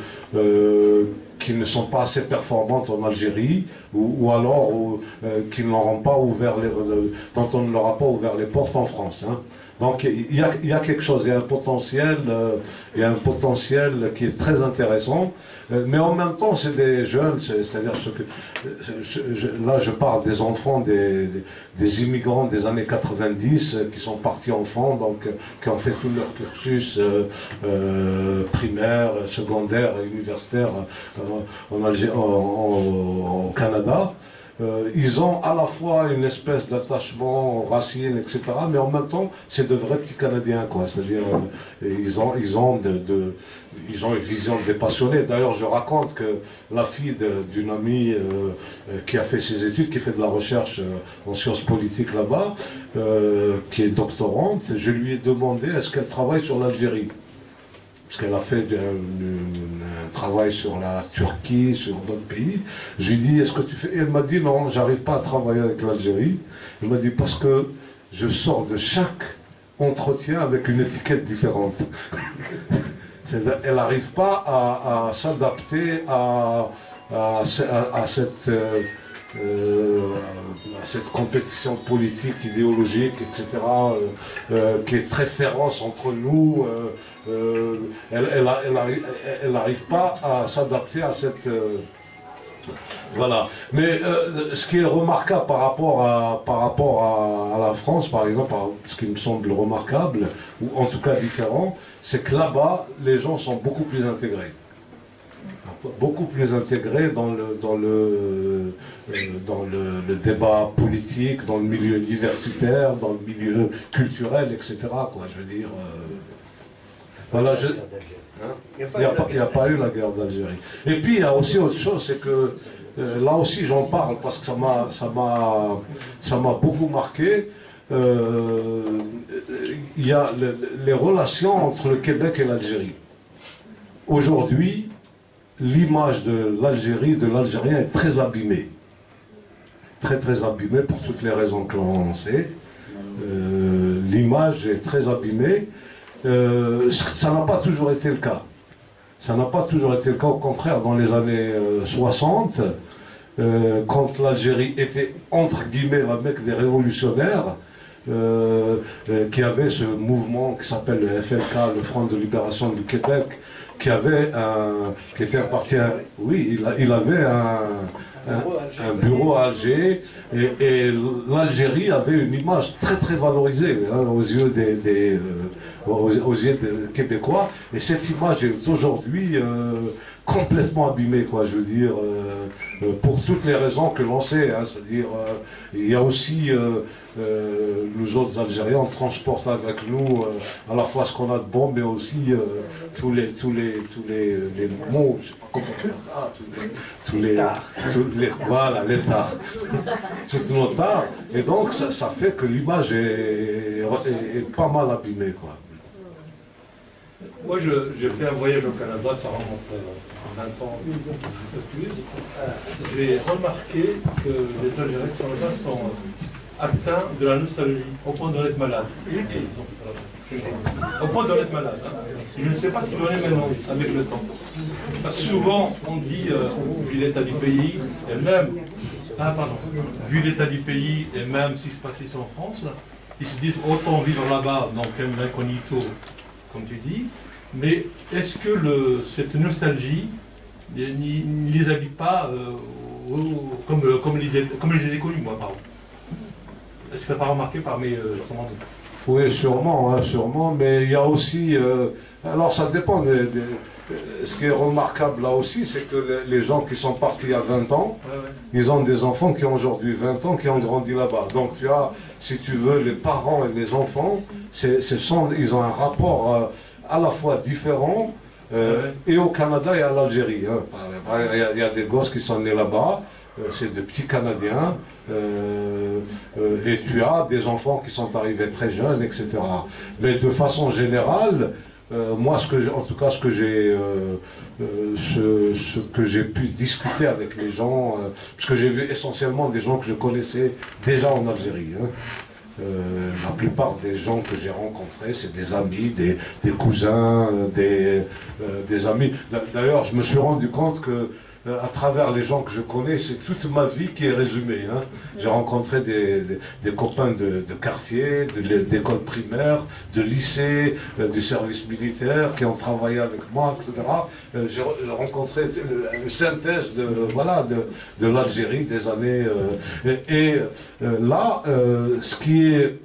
sont pas assez performantes en Algérie, ou alors qui n'auront pas ouvert dont on ne leur a pas ouvert les portes en France. Hein. Donc il y a quelque chose, il y a un potentiel qui est très intéressant, mais en même temps c'est des jeunes, c'est-à-dire là je parle des enfants des immigrants des années 90 qui sont partis enfants, donc qui ont fait tout leur cursus primaire, secondaire, universitaire au Canada. Ils ont à la fois une espèce d'attachement aux racines, etc., mais en même temps, c'est de vrais petits Canadiens, quoi. C'est-à-dire, ils ont une vision des passionnés. D'ailleurs, je raconte que la fille d'une amie qui a fait ses études, qui fait de la recherche en sciences politiques là-bas, qui est doctorante, je lui ai demandé est-ce qu'elle travaille sur l'Algérie. Parce qu'elle a fait un travail sur la Turquie, sur d'autres pays. Je lui ai dit, est-ce que tu fais... Et elle m'a dit, non, j'arrive pas à travailler avec l'Algérie. Elle m'a dit, parce que je sors de chaque entretien avec une étiquette différente. Elle n'arrive pas à s'adapter à cette compétition politique, idéologique, etc., qui est très féroce entre nous. Elle n'arrive pas à s'adapter à cette... voilà. Mais ce qui est remarquable par rapport à la France, par exemple, ce qui me semble remarquable, ou en tout cas différent, c'est que là-bas, les gens sont beaucoup plus intégrés. Beaucoup plus intégrés dans le débat politique, dans le milieu universitaire, dans le milieu culturel, etc. Quoi, je veux dire... Voilà, il n'y a pas eu la guerre d'Algérie. Et puis il y a aussi autre chose, c'est que là aussi j'en parle parce que ça m'a beaucoup marqué. Il y a les relations entre le Québec et l'Algérie. Aujourd'hui, l'image de l'Algérie, de l'Algérien est très abîmée. Très très abîmée pour toutes les raisons que l'on sait. L'image est très abîmée. Ça n'a pas toujours été le cas. Ça n'a pas toujours été le cas, au contraire, dans les années 60, quand l'Algérie était, entre guillemets, la Mecque des révolutionnaires, qui avait ce mouvement qui s'appelle le FLK, le Front de Libération du Québec, qui était un parti, oui, il avait un bureau à Alger, et l'Algérie avait une image très très valorisée aux yeux des Québécois, et cette image est aujourd'hui complètement abîmée, quoi, je veux dire, pour toutes les raisons que l'on sait, hein, c'est-à-dire, il y a aussi, nous autres Algériens, on transporte avec nous à la fois ce qu'on a de bon, mais aussi tous les mots, je sais pas comment on dit ça, voilà, les tares, toutes nos tares, et donc ça fait que l'image est pas mal abîmée, quoi. Moi, j'ai fait un voyage au Canada, ça remonte à 20 ans, un peu plus. J'ai remarqué que les Algériens qui sont là-bas sont atteints de la nostalgie, au point d'en être malades. Au point d'en être malade. Hein. Je ne sais pas ce qu'il en est maintenant, avec le temps. Parce que souvent, on dit, vu l'état du pays, et même, vu l'état du pays, et même ce qui se passe ici en France, ils se disent autant vivre là-bas, dans un incognito, comme tu dis, mais est-ce que cette nostalgie ne les habite pas comme je les ai connus, moi, pardon. Est-ce que tu n'as pas remarqué par mes commandes? Oui, sûrement, hein, sûrement, mais il y a aussi... alors ça dépend, ce qui est remarquable là aussi, c'est que les gens qui sont partis à 20 ans, ils ont des enfants qui ont aujourd'hui 20 ans, qui ont grandi là-bas. Donc tu as, si tu veux, les parents et les enfants, ils ont un rapport à la fois différent, et au Canada et à l'Algérie. Hein. Il y a des gosses qui sont nés là-bas, c'est des petits Canadiens, et tu as des enfants qui sont arrivés très jeunes, etc. Mais de façon générale, moi, en tout cas, ce que j'ai pu discuter avec les gens, parce que j'ai vu essentiellement des gens que je connaissais déjà en Algérie. Hein. La plupart des gens que j'ai rencontrés, c'est des amis, des cousins, des amis. D'ailleurs, je me suis rendu compte que à travers les gens que je connais, c'est toute ma vie qui est résumée. Hein. J'ai rencontré des copains de quartier, d'école primaire, de lycée, du service militaire, qui ont travaillé avec moi, etc. J'ai rencontré une synthèse de l'Algérie des années... là, ce qui est...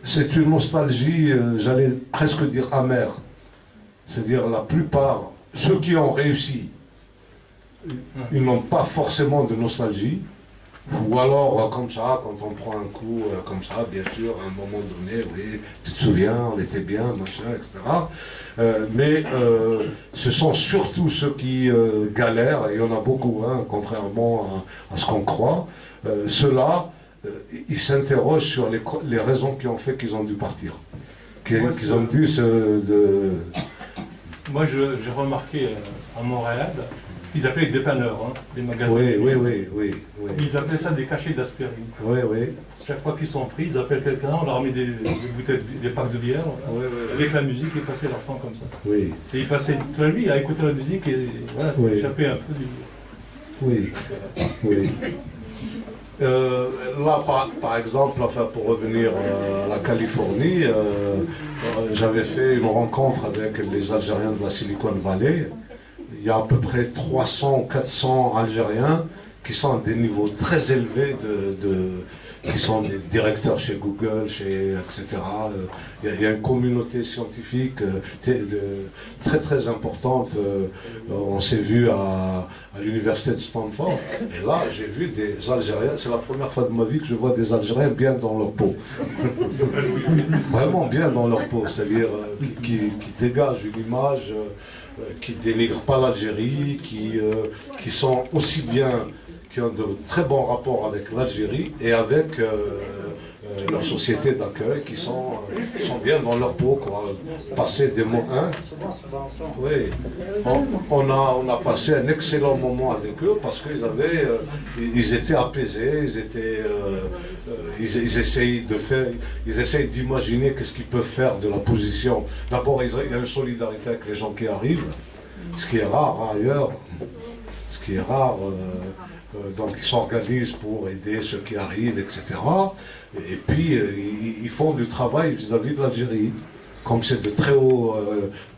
C'est une nostalgie, j'allais presque dire amère. C'est-à-dire la plupart, ceux qui ont réussi, ils n'ont pas forcément de nostalgie, ou alors comme ça, quand on prend un coup comme ça, bien sûr, à un moment donné, oui, tu te souviens, on était bien, machin, etc. Mais ce sont surtout ceux qui galèrent, et il y en a beaucoup, hein, contrairement à ce qu'on croit. Ceux-là, ils s'interrogent sur les raisons qui ont fait qu'ils ont dû partir, qu'ils ont dû Moi, j'ai remarqué à Montréal, ils appelaient les dépanneurs, hein, les magasins. Oui. Ils appelaient ça des cachets d'aspirine. Oui. Chaque fois qu'ils sont pris, ils appellent quelqu'un, on leur met des bouteilles, des packs de bière, avec la musique, ils passaient leur temps comme ça. Oui. Et ils passaient toute la nuit à écouter la musique et voilà, s'échapper un peu du... Oui. Là, par exemple, enfin, pour revenir à la Californie, j'avais fait une rencontre avec les Algériens de la Silicon Valley. Il y a à peu près 300 ou 400 Algériens qui sont à des niveaux très élevés qui sont des directeurs chez Google, etc. Il y a une communauté scientifique très très importante. On s'est vu à l'université de Stanford. Et là, j'ai vu des Algériens. C'est la première fois de ma vie que je vois des Algériens bien dans leur peau. Vraiment bien dans leur peau. C'est-à-dire qui dégagent une image, qui ne dénigrent pas l'Algérie, qui sont aussi bien... qui ont de très bons rapports avec l'Algérie et avec leur société d'accueil, qui sont bien dans leur peau, quoi. Passer des moments, oui. On a passé un excellent moment avec eux parce qu'ils étaient apaisés, ils essayent d'imaginer qu'est-ce qu'ils peuvent faire de la position. D'abord, il y a une solidarité avec les gens qui arrivent, ce qui est rare ailleurs, donc ils s'organisent pour aider ceux qui arrivent, etc. Et puis ils font du travail vis-à-vis de l'Algérie. Comme c'est de très hauts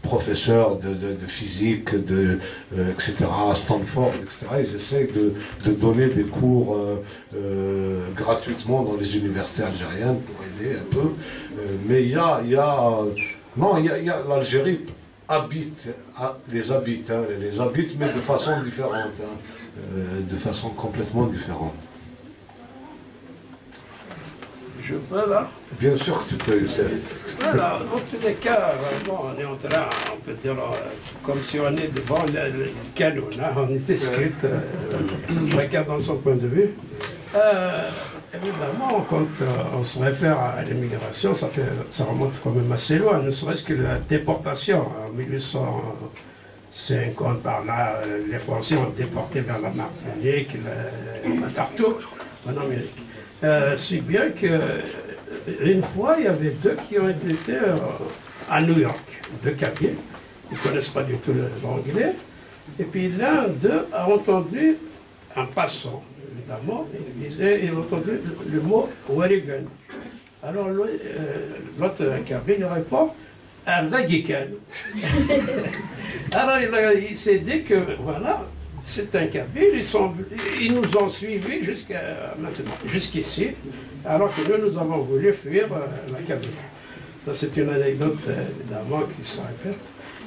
professeurs de physique, etc., à Stanford, etc., ils essayent de donner des cours gratuitement dans les universités algériennes pour aider un peu. Mais l'Algérie les habite, mais de façon différente. De façon complètement différente. Je peux là? Bien sûr que tu peux, Youssef. Voilà, dans tous les cas, on est en train, on peut dire, comme si on est devant le canon, hein, on était script, chacun dans son point de vue. Évidemment, quand on se réfère à l'immigration, ça remonte quand même assez loin, ne serait-ce que la déportation en 1850 par là, les Français ont déporté vers la Martinique, partout en Amérique. Si bien qu'une fois, il y avait deux qui ont été à New York, deux Kabyles, ils ne connaissent pas du tout l'anglais, et puis l'un d'eux a entendu, en passant, évidemment, il a entendu le mot Warigan. Alors l'autre Kabyle il répond Ragikan. Alors il s'est dit que voilà, c'est un Kabyle, ils nous ont suivis jusqu'à maintenant, jusqu'ici, alors que nous avons voulu fuir la Kabylie. Ça c'est une anecdote évidemment qui se répète.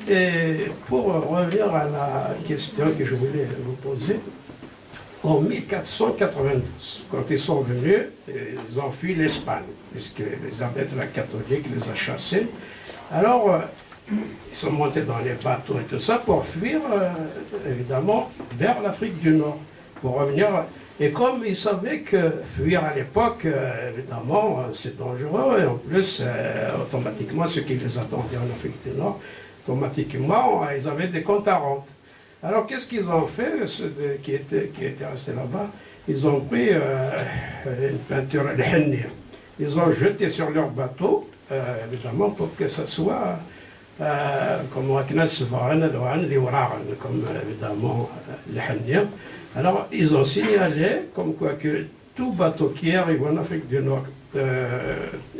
Et pour revenir à la question que je voulais vous poser, en 1492, quand ils sont venus, ils ont fui l'Espagne, puisque Elisabeth la catholique les a chassés. Alors, ils sont montés dans les bateaux et tout ça pour fuir, évidemment, vers l'Afrique du Nord, pour revenir Et comme ils savaient que fuir à l'époque, évidemment, c'est dangereux, et en plus, automatiquement, ceux qui les attendaient en Afrique du Nord, automatiquement, ils avaient des comptes à rendre. Alors, qu'est-ce qu'ils ont fait, ceux qui étaient restés là-bas? Ils ont pris une peinture, le hennia. Ils ont jeté sur leur bateau, évidemment, pour que ça soit comme évidemment le hennia. Alors, ils ont signalé comme quoi que tout bateau qui arrive en Afrique du Nord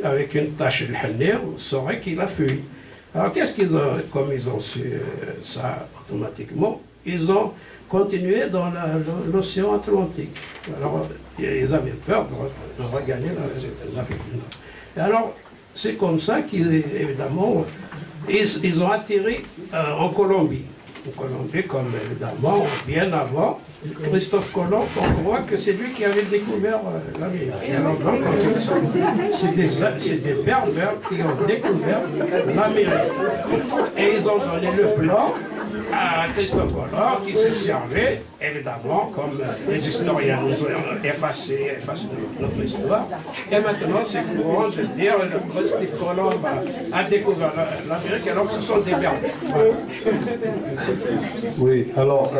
avec une tache de hennia saurait qu'il a fui. Alors, qu'est-ce qu'ils ont, comme ils ont su ça automatiquement, ils ont continué dans l'océan Atlantique. Alors, ils avaient peur de regagner l'Afrique du Nord. Et alors, c'est comme ça qu'ils, évidemment, ils ont atterri en Colombie. En Colombie, comme évidemment, bien avant, Christophe Colomb, on voit que c'est lui qui avait découvert l'Amérique. C'est des Berbères qui ont découvert l'Amérique. Et ils ont donné le plan à Christophe Colomb, qui s'est servi, évidemment, comme les historiens nous ont effacé notre histoire. Et maintenant, c'est courant de dire que Christophe Colomb a découvert l'Amérique, alors que ce sont des Berbères. Oui, alors...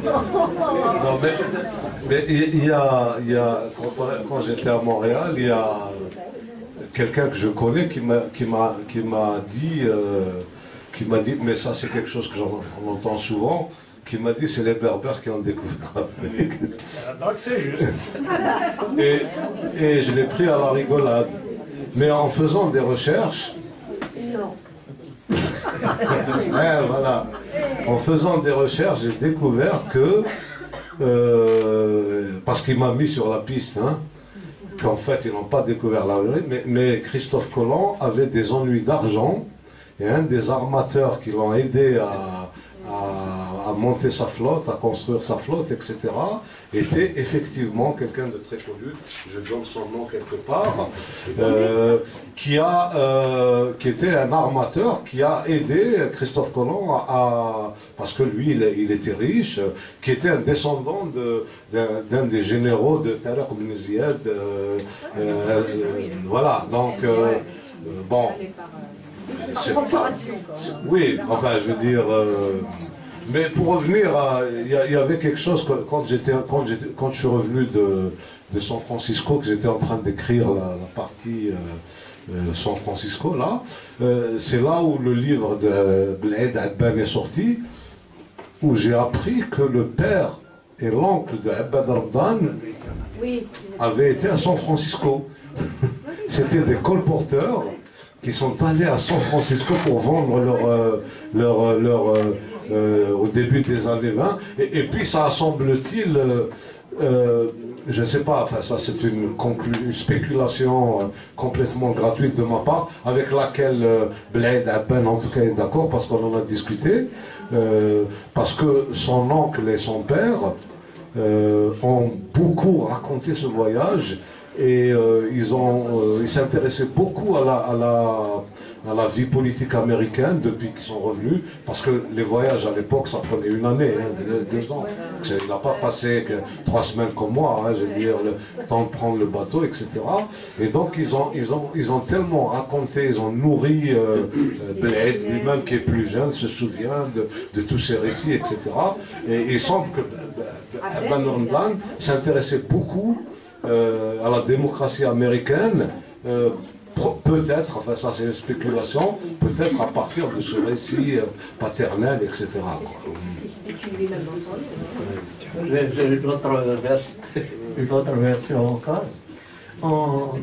non, mais il y a quand j'étais à Montréal, il y a quelqu'un que je connais qui m'a dit, mais ça c'est quelque chose que j'en entend souvent, qui m'a dit c'est les Berbères qui ont découvert l'Amérique. Donc c'est juste. Et je l'ai pris à la rigolade. Mais en faisant des recherches, ouais, voilà. En faisant des recherches, j'ai découvert que, parce qu'il m'a mis sur la piste, hein, qu'en fait ils n'ont pas découvert l'Amérique, mais Christophe Colomb avait des ennuis d'argent, et un des armateurs qui l'ont aidé à monter sa flotte, à construire sa flotte, etc., était effectivement quelqu'un de très connu, je donne son nom quelque part, qui était un armateur qui a aidé Christophe Colomb parce que lui, il était riche, qui était un descendant d'un des généraux de Tariq ibn Ziyad. Voilà, donc, bon... Oui, enfin, je veux dire... mais pour revenir, il y avait quelque chose, quand je suis revenu de San Francisco, que j'étais en train d'écrire la partie San Francisco, là, c'est là où le livre de Bled Abban est sorti, où j'ai appris que le père et l'oncle de Abban Ramdan avaient été à San Francisco. C'était des colporteurs qui sont allés à San Francisco pour vendre au début des années 20, et puis ça semble-t-il, je ne sais pas, enfin ça c'est une spéculation complètement gratuite de ma part, avec laquelle Bled Abban en tout cas est d'accord, parce qu'on en a discuté, parce que son oncle et son père ont beaucoup raconté ce voyage, et ils s'intéressaient beaucoup à la vie politique américaine depuis qu'ils sont revenus, parce que les voyages à l'époque, ça prenait une année, hein, 2 ans. Il n'a pas passé que 3 semaines comme moi, hein, je veux dire, le temps de prendre le bateau, etc. Et donc ils ont tellement raconté, ils ont nourri Bled, lui-même qui est plus jeune, se souvient de tous ces récits, etc. Et il semble que Abban Ramdan s'intéressait beaucoup à la démocratie américaine, peut-être, enfin ça c'est une spéculation, peut-être à partir de ce récit paternel, etc. C'est ce qui spécule lui-même dans son livre. J'ai une autre version encore. Au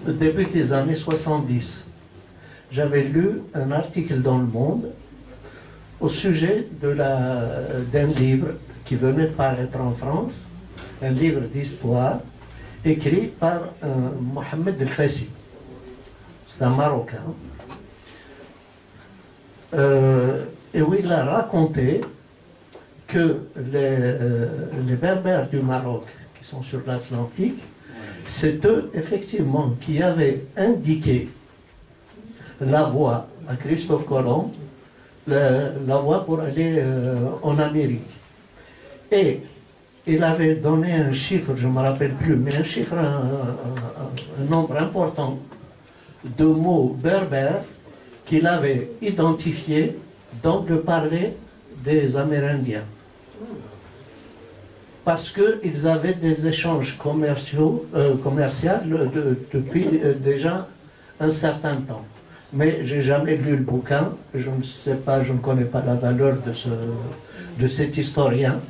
début des années 70, j'avais lu un article dans Le Monde au sujet d'un livre qui venait de paraître en France, un livre d'histoire écrit par Mohamed El Fassi. C'est un Marocain. Et où il a raconté que les Berbères du Maroc, qui sont sur l'Atlantique, c'est eux, effectivement, qui avaient indiqué la voie à Christophe Colomb, la voie pour aller en Amérique. Et il avait donné un chiffre, je ne me rappelle plus, mais un chiffre, un nombre important de mots berbères qu'il avait identifiés dans le parler des Amérindiens. Parce qu'ils avaient des échanges commerciaux depuis déjà un certain temps. Mais je n'ai jamais lu le bouquin, je ne sais pas, je ne connais pas la valeur de cet historien.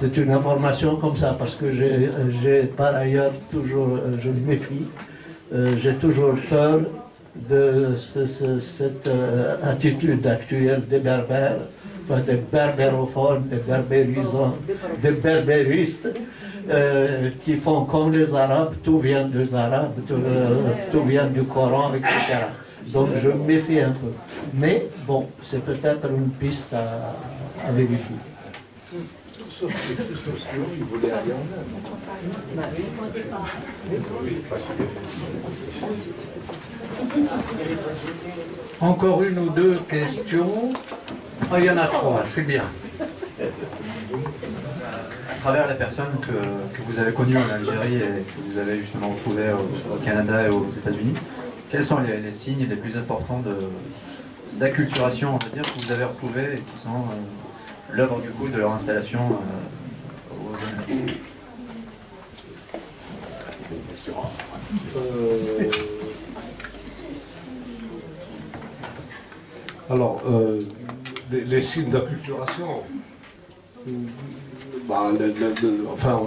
C'est une information comme ça, parce que j'ai par ailleurs toujours, je me méfie, j'ai toujours peur de cette attitude actuelle des berbères, enfin des berbérophones, des berbérisants, des berbéristes, qui font comme les Arabes, tout vient des Arabes, tout vient du Coran, etc. Donc je me méfie un peu. Mais bon, c'est peut-être une piste à vérifier. Sauf que les sociaux, ils voulaient aller en Inde. Encore une ou deux questions. Ah, il y en a trois, c'est bien. À travers les personnes que vous avez connues en Algérie et que vous avez justement retrouvées au Canada et aux États-Unis, quels sont les signes les plus importants d'acculturation, on va dire, que vous avez retrouvés et qui sont l'œuvre du coup de leur installation aux États-Unis? Alors, les signes d'acculturation, enfin,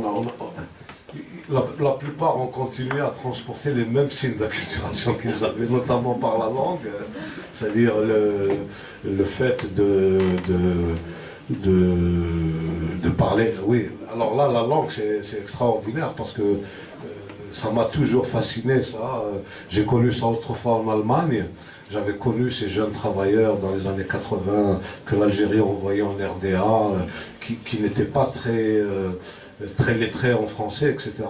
la plupart ont continué à transporter les mêmes signes d'acculturation qu'ils avaient, notamment par la langue, c'est-à-dire le fait de parler. Oui, alors là, la langue, c'est extraordinaire parce que ça m'a toujours fasciné, ça. J'ai connu ça autrefois en Allemagne. J'avais connu ces jeunes travailleurs dans les années 80 que l'Algérie envoyait en RDA, qui n'étaient pas très lettrés en français, etc.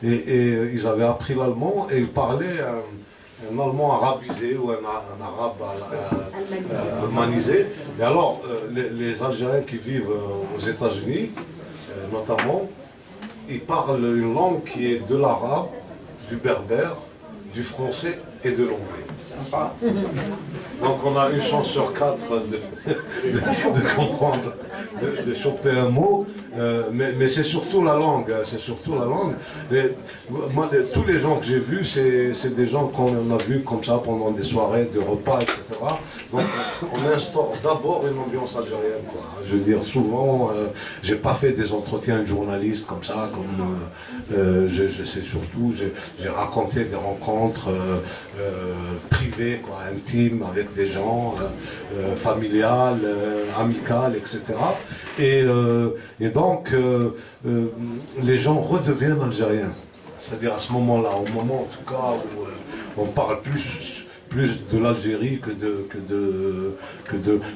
Et ils avaient appris l'allemand et ils parlaient un allemand arabisé ou un arabe almanisé. Et alors, les Algériens qui vivent aux États-Unis, notamment, ils parlent une langue qui est de l'arabe, du berbère, du français et de l'anglais. Sympa. Donc on a une chance sur 4 de comprendre, de choper un mot, mais c'est surtout la langue, c'est surtout la langue. Moi, tous les gens que j'ai vus, c'est des gens qu'on a vus comme ça pendant des soirées, des repas, etc. Donc on instaure d'abord une ambiance algérienne, quoi. Je veux dire, souvent, j'ai pas fait des entretiens de journalistes comme ça, je sais surtout, j'ai raconté des rencontres privées, quoi, intimes, avec des gens, familiales, amicales, etc. Et donc, les gens redeviennent algériens. C'est-à-dire à ce moment-là, au moment en tout cas où on parle plus de l'Algérie que de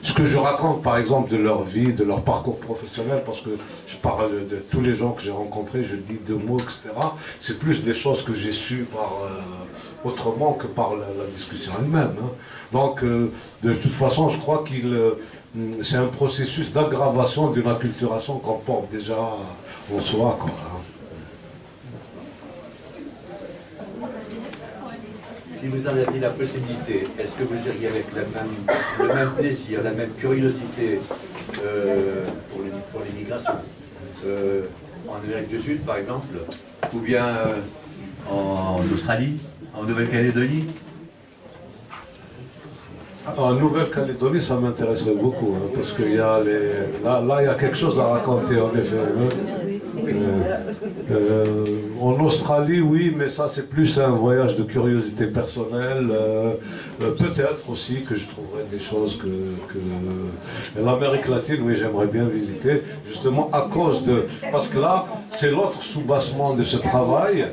ce que je raconte par exemple de leur vie, de leur parcours professionnel, parce que je parle de tous les gens que j'ai rencontrés, je dis 2 mots, etc. C'est plus des choses que j'ai su autrement que par la discussion elle-même. Hein. Donc de toute façon, je crois c'est un processus d'aggravation d'une acculturation qu'on porte déjà en soi, quoi, hein. Si vous en aviez la possibilité, est-ce que vous iriez avec le même plaisir, la même curiosité pour l'immigration en Amérique du Sud, par exemple, ou bien en Australie, en Nouvelle-Calédonie? En Nouvelle-Calédonie, ça m'intéressait beaucoup, hein, parce qu'il y a là, il y a quelque chose à raconter, en effet. En Australie, oui, mais ça, c'est plus un voyage de curiosité personnelle. Peut-être aussi que je trouverai des choses que l'Amérique latine, oui, j'aimerais bien visiter, justement à cause de... Parce que là, c'est l'autre soubassement de ce travail,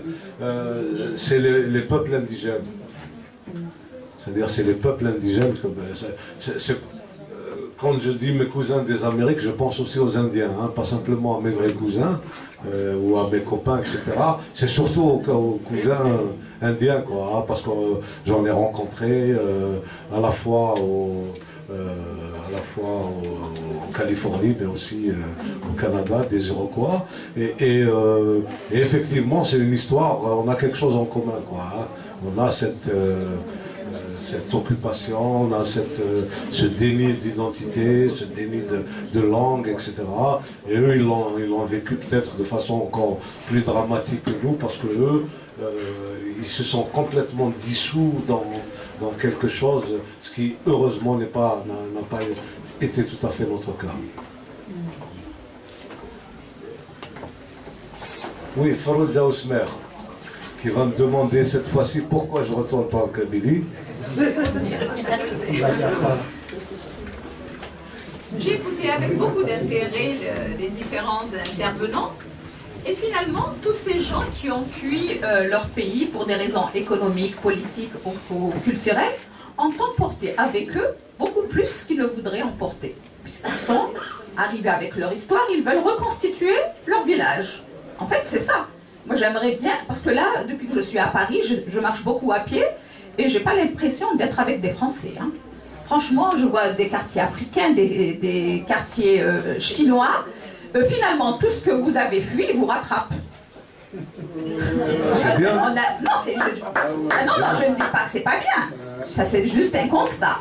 c'est les peuples indigènes. C'est-à-dire, c'est les peuples indigènes que... quand je dis mes cousins des Amériques, je pense aussi aux Indiens, hein, pas simplement à mes vrais cousins ou à mes copains, etc. C'est surtout aux cousins indiens, quoi, hein, parce que j'en ai rencontré à la fois à la fois en Californie, mais aussi au Canada, des Iroquois. Et effectivement, c'est une histoire, on a quelque chose en commun, quoi, hein. On a cette occupation, on a ce déni d'identité, ce déni de langue, etc. Et eux, ils l'ont vécu peut-être de façon encore plus dramatique que nous, parce que eux, ils se sont complètement dissous dans quelque chose, ce qui heureusement n'a pas été tout à fait notre cas. Oui, Farouk Daousmer, qui va me demander cette fois-ci pourquoi je ne retourne pas en Kabylie. J'ai écouté avec beaucoup d'intérêt les différents intervenants. Et finalement, tous ces gens qui ont fui leur pays pour des raisons économiques, politiques ou culturelles, ont emporté avec eux beaucoup plus qu'ils ne voudraient emporter. Puisqu'ils sont arrivés avec leur histoire, ils veulent reconstituer leur village. En fait, c'est ça. Moi, j'aimerais bien, parce que là, depuis que je suis à Paris, je marche beaucoup à pied et je n'ai pas l'impression d'être avec des Français, hein. Franchement, je vois des quartiers africains, des quartiers chinois. Finalement, tout ce que vous avez fui vous rattrape. C'est bien. Non, je ne dis pas que c'est pas bien. Ça, c'est juste un constat.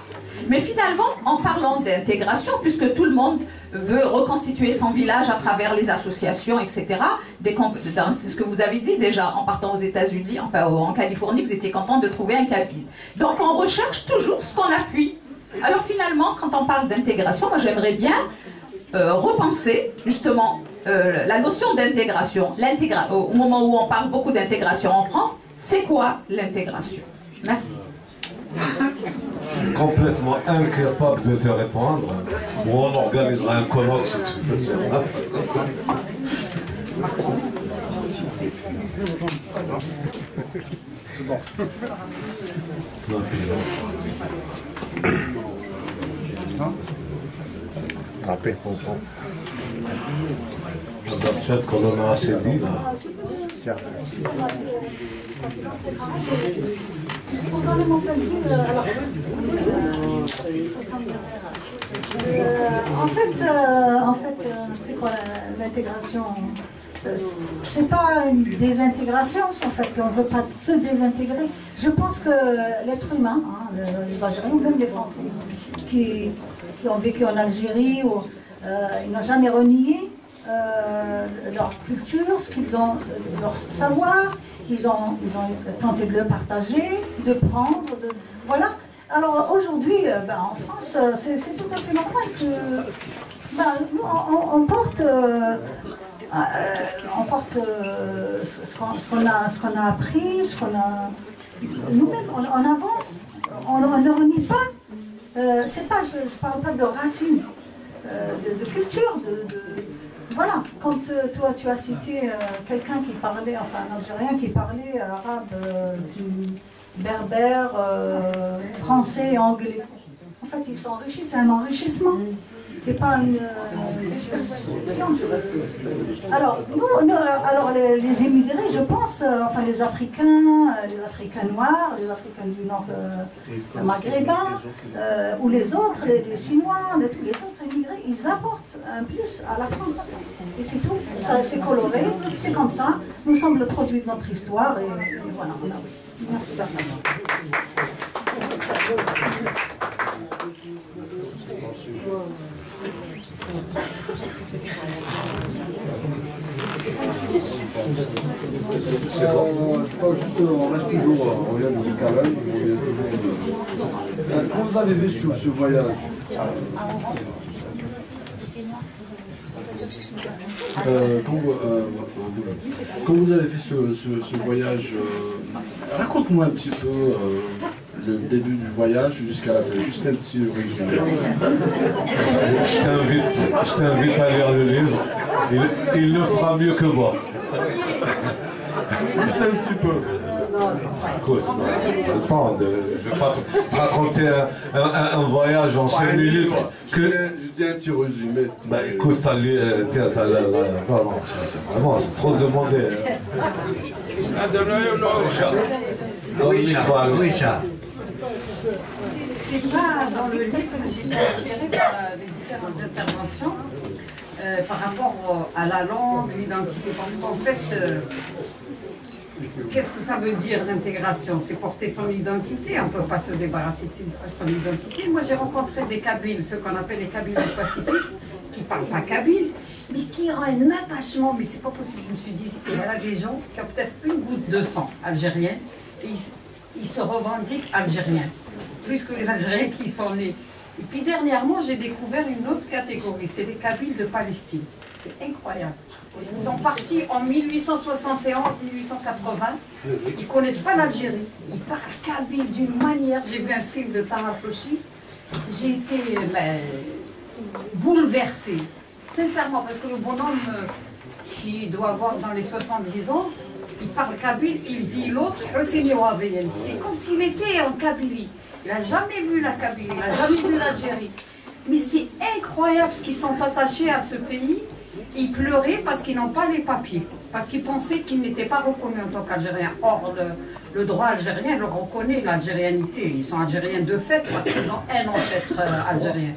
Mais finalement, en parlant d'intégration, puisque tout le monde veut reconstituer son village à travers les associations, etc., c'est ce que vous avez dit déjà en partant aux États-Unis, enfin en Californie, vous étiez content de trouver un cabine. Donc on recherche toujours ce qu'on a fui. Alors finalement, quand on parle d'intégration, moi j'aimerais bien repenser justement la notion d'intégration. Au moment où on parle beaucoup d'intégration en France, c'est quoi l'intégration? Merci. Je suis complètement incapable de te répondre. Bon, on organisera un colloque si tu veux dire. C'est bon. Rappel pompon. Peut-être qu'on en a assez dit là. En fait, c'est quoi l'intégration? C'est pas une désintégration, en fait, qu'on ne veut pas se désintégrer. Je pense que l'être humain, hein, les Algériens, ou même les Français, qui ont vécu en Algérie, ils n'ont jamais renié leur culture, ce qu'ils ont, leur savoir, ils ont tenté de le partager, de prendre, voilà. Alors aujourd'hui, en France, c'est tout à fait normal que nous, on porte ce qu'on a appris, ce qu'on a. Nous-mêmes, on avance, on ne renie pas. C'est pas, je ne parle pas de racines, de culture, voilà. Quand toi tu as cité quelqu'un qui parlait, enfin un Algérien qui parlait arabe, du berbère, français et anglais. En fait, ils s'enrichissent, c'est un enrichissement. C'est pas une disposition. Alors, alors les immigrés, je pense, enfin les Africains noirs, les Africains du nord maghrébin, ou les autres, les Chinois, tous les autres immigrés, ils apportent un plus à la France. Et c'est tout. C'est coloré, c'est comme ça. Nous sommes le produit de notre histoire et voilà. Merci. C'est bon. Je crois juste on reste toujours, on vient du décalage, on vient toujours. Quand vous avez vécu ce voyage, quand vous avez fait ce voyage, raconte-moi un petit peu le début du voyage jusqu'à la fin, juste un petit résumé. Je t'invite à lire le livre, il le fera mieux que moi. Juste un petit peu. Écoute, je ne vais pas te raconter un voyage en 5 minutes. Je dis un petit résumé. Bah écoute, tiens, non, vraiment, c'est trop demandé. c'est pas dans le livre que j'ai été inspirée par les différentes interventions par rapport à la langue, l'identité. Parce qu'en fait, qu'est-ce que ça veut dire l'intégration? C'est porter son identité, on ne peut pas se débarrasser de son identité. Moi j'ai rencontré des Kabyles, ceux qu'on appelle les Kabyles du Pacifique, qui ne parlent pas kabyle, mais qui ont un attachement, mais c'est pas possible, je me suis dit, il y a des gens qui ont peut-être une goutte de sang algérien, et ils se revendiquent algériens, plus que les Algériens qui y sont nés. Et puis dernièrement, j'ai découvert une autre catégorie, c'est les Kabyles de Palestine. C'est incroyable. Ils sont partis en 1871-1880. Ils ne connaissent pas l'Algérie. Ils parlent kabyle d'une manière. J'ai vu un film de Tahar Kochi. J'ai été bouleversée. Sincèrement, parce que le bonhomme qui doit avoir dans les 70 ans, il parle kabyle, il dit l'autre, c'est comme s'il était en Kabylie. Il n'a jamais vu la Kabylie, il n'a jamais vu l'Algérie. Mais c'est incroyable ce qu'ils sont attachés à ce pays. Ils pleuraient parce qu'ils n'ont pas les papiers, parce qu'ils pensaient qu'ils n'étaient pas reconnus en tant qu'Algériens. Or, le droit algérien leur reconnaît l'algérianité. Ils sont algériens de fait parce qu'ils ont un ancêtre algérien.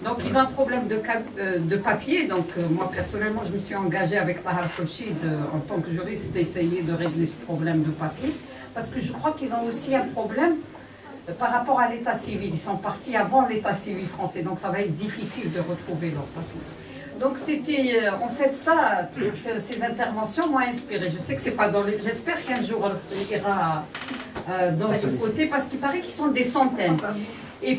Donc, ils ont un problème de papier. Donc, moi, personnellement, je me suis engagée avec Tahar Kochi en tant que juriste d'essayer de régler ce problème de papier. Parce que je crois qu'ils ont aussi un problème par rapport à l'état civil. Ils sont partis avant l'état civil français. Donc, ça va être difficile de retrouver leur papier. Donc c'était en fait ça, ces interventions m'ont inspiré. Je sais que c'est pas dans les... J'espère qu'un jour elle ira dans ce côté parce qu'il paraît qu'ils sont des centaines. Et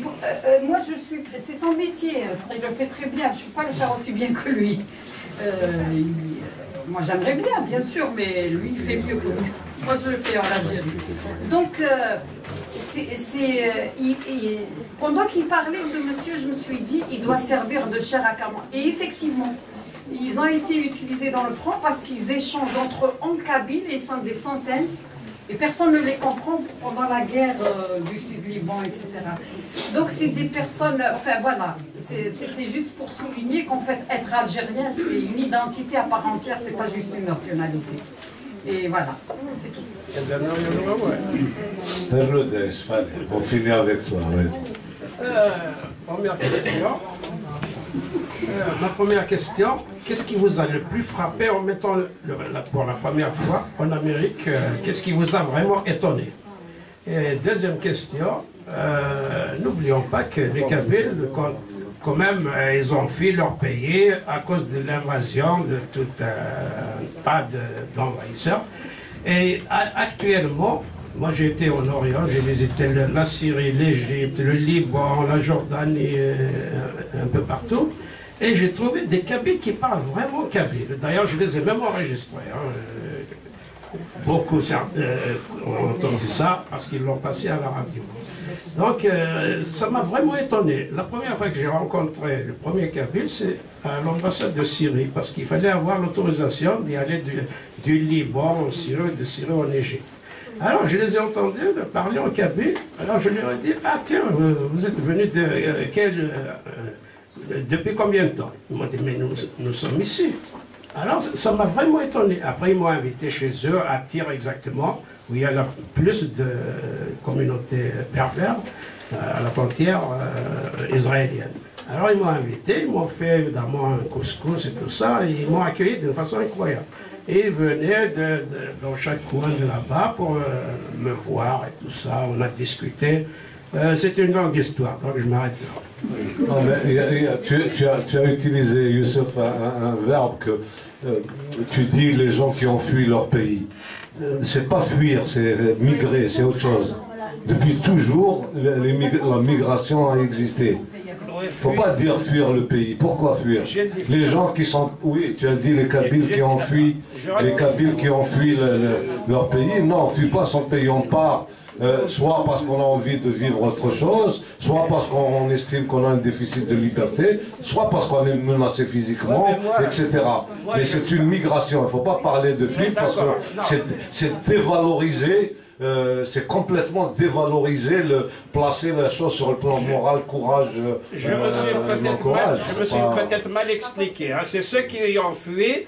moi je suis... C'est son métier, il le fait très bien, je ne peux pas le faire aussi bien que lui. Moi j'aimerais bien sûr, mais lui il fait mieux que moi. Moi je le fais en Algérie. Donc pendant qu'il parlait, ce monsieur, je me suis dit, il doit servir de chair à canon. Et effectivement, ils ont été utilisés dans le front parce qu'ils échangent entre eux en kabyle et ils sont des centaines. Et personne ne les comprend pendant la guerre du Sud-Liban, etc. Donc c'est des personnes, enfin voilà, c'était juste pour souligner qu'en fait, être algérien, c'est une identité à part entière, c'est pas juste une nationalité. Et voilà, c'est tout. On finit avec toi. Oui. Première question. Ma première question, qu'est-ce qui vous a le plus frappé en mettant pour la première fois en Amérique? Qu'est-ce qui vous a vraiment étonné? Et deuxième question, n'oublions pas que les Kabyles, quand même, ils ont fui leur pays à cause de l'invasion de tout un tas d'envahisseurs. Et actuellement, moi j'ai été en Orient, j'ai visité la Syrie, l'Égypte, le Liban, la Jordanie, un peu partout. Et j'ai trouvé des Kabyles qui parlent vraiment kabyle. D'ailleurs, je les ai même enregistrés. Beaucoup ont entendu ça parce qu'ils l'ont passé à la radio. Donc, ça m'a vraiment étonné. La première fois que j'ai rencontré le premier Kabyle, c'est à l'ambassade de Syrie, parce qu'il fallait avoir l'autorisation d'y aller du Liban en Syrie, de Syrie en Égypte. Alors, je les ai entendus parler en kabyle. Alors, je leur ai dit, ah tiens, vous êtes venus depuis combien de temps? Ils m'ont dit, mais nous sommes ici. Alors, ça m'a vraiment étonné. Après, ils m'ont invité chez eux, à Tyr exactement, où il y a plus de communautés berbères, à la frontière israélienne. Alors, ils m'ont invité, ils m'ont fait évidemment un couscous et tout ça, et ils m'ont accueilli d'une façon incroyable. Et ils venaient dans chaque coin de là-bas pour me voir et tout ça, on a discuté. C'est une longue histoire, donc je m'arrête là. Non, mais tu as utilisé, Youssef, un verbe que tu dis les gens qui ont fui leur pays. C'est pas fuir, c'est migrer, c'est autre chose. Depuis toujours, la migration a existé. Il ne faut pas dire fuir le pays. Pourquoi fuir? Les gens qui sont... Oui, tu as dit les Kabyles qui ont fui, leur pays. Non, on ne fuit pas son pays, on part. Soit parce qu'on a envie de vivre autre chose, soit parce qu'on estime qu'on a un déficit de liberté, soit parce qu'on est menacé physiquement, etc. Mais c'est une migration, il ne faut pas parler de fuite parce que c'est dévaloriser, c'est complètement dévaloriser, placer la chose sur le plan moral, courage. Je me suis peut-être mal expliqué. Hein. C'est ceux qui ont fui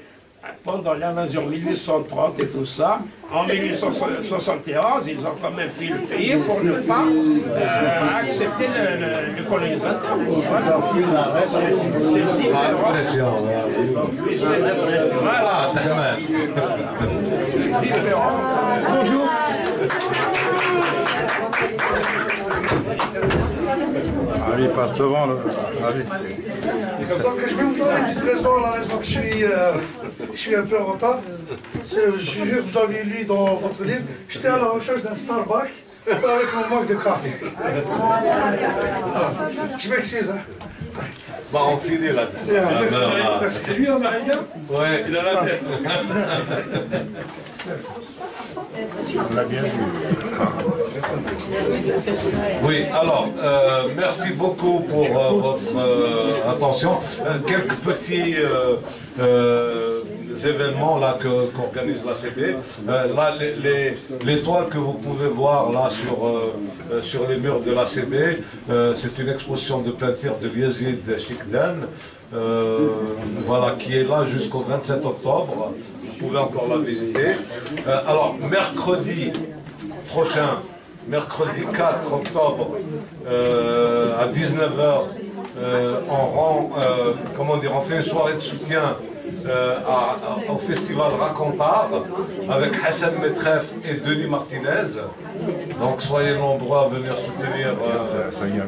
pendant l'invasion 1830 et tout ça. En 1871, ils ont quand même pris le pays pour ne pas accepter le colonisateur. Voilà. C'est différent. Voilà, c'est différent. Bonjour. Allez, passe devant là. Allez. Donc je vais vous donner une petite raison, la raison que je suis un peu en retard. Je jure que vous avez lu dans votre livre, j'étais à la recherche d'un Starbucks avec mon manque de café. Je m'excuse. Hein. Bah, enfiler là. C'est lui en Maria? Ouais, il a la tête. On l'a bien vu. Oui, alors, merci beaucoup pour votre attention. Quelques petits événements là qu'organise l'ACB. Là, les toiles que vous pouvez voir là sur les murs de l'ACB, c'est une exposition de peinture de Yazid Chikdan, voilà, qui est là jusqu'au 27 octobre. Vous pouvez encore la visiter. Alors, mercredi prochain, mercredi 4 octobre, à 19h, on fait une soirée de soutien au festival Racontard avec Hassan Metref et Denis Martinez. Donc soyez nombreux à venir soutenir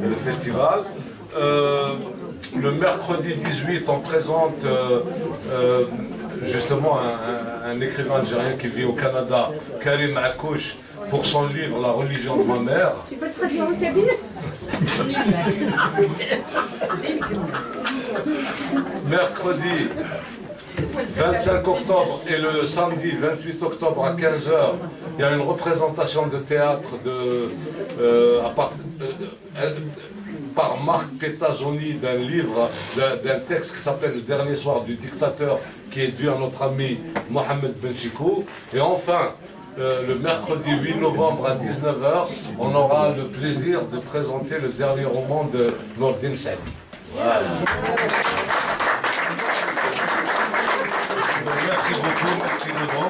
le festival. Le mercredi 18, on présente justement un écrivain algérien qui vit au Canada, Karim Akouch, pour son livre La religion de ma mère. Tu peux le traduire en kabyle? Mercredi 25 octobre et le samedi 28 octobre à 15h, il y a une représentation de théâtre par Marc Petazzoni d'un livre, d'un texte qui s'appelle Le dernier soir du dictateur, qui est dû à notre ami Mohamed Benchikou. Et enfin, le mercredi 8 novembre à 19h, on aura le plaisir de présenter le dernier roman de Nordine Saadi. Voilà. Merci beaucoup, merci beaucoup.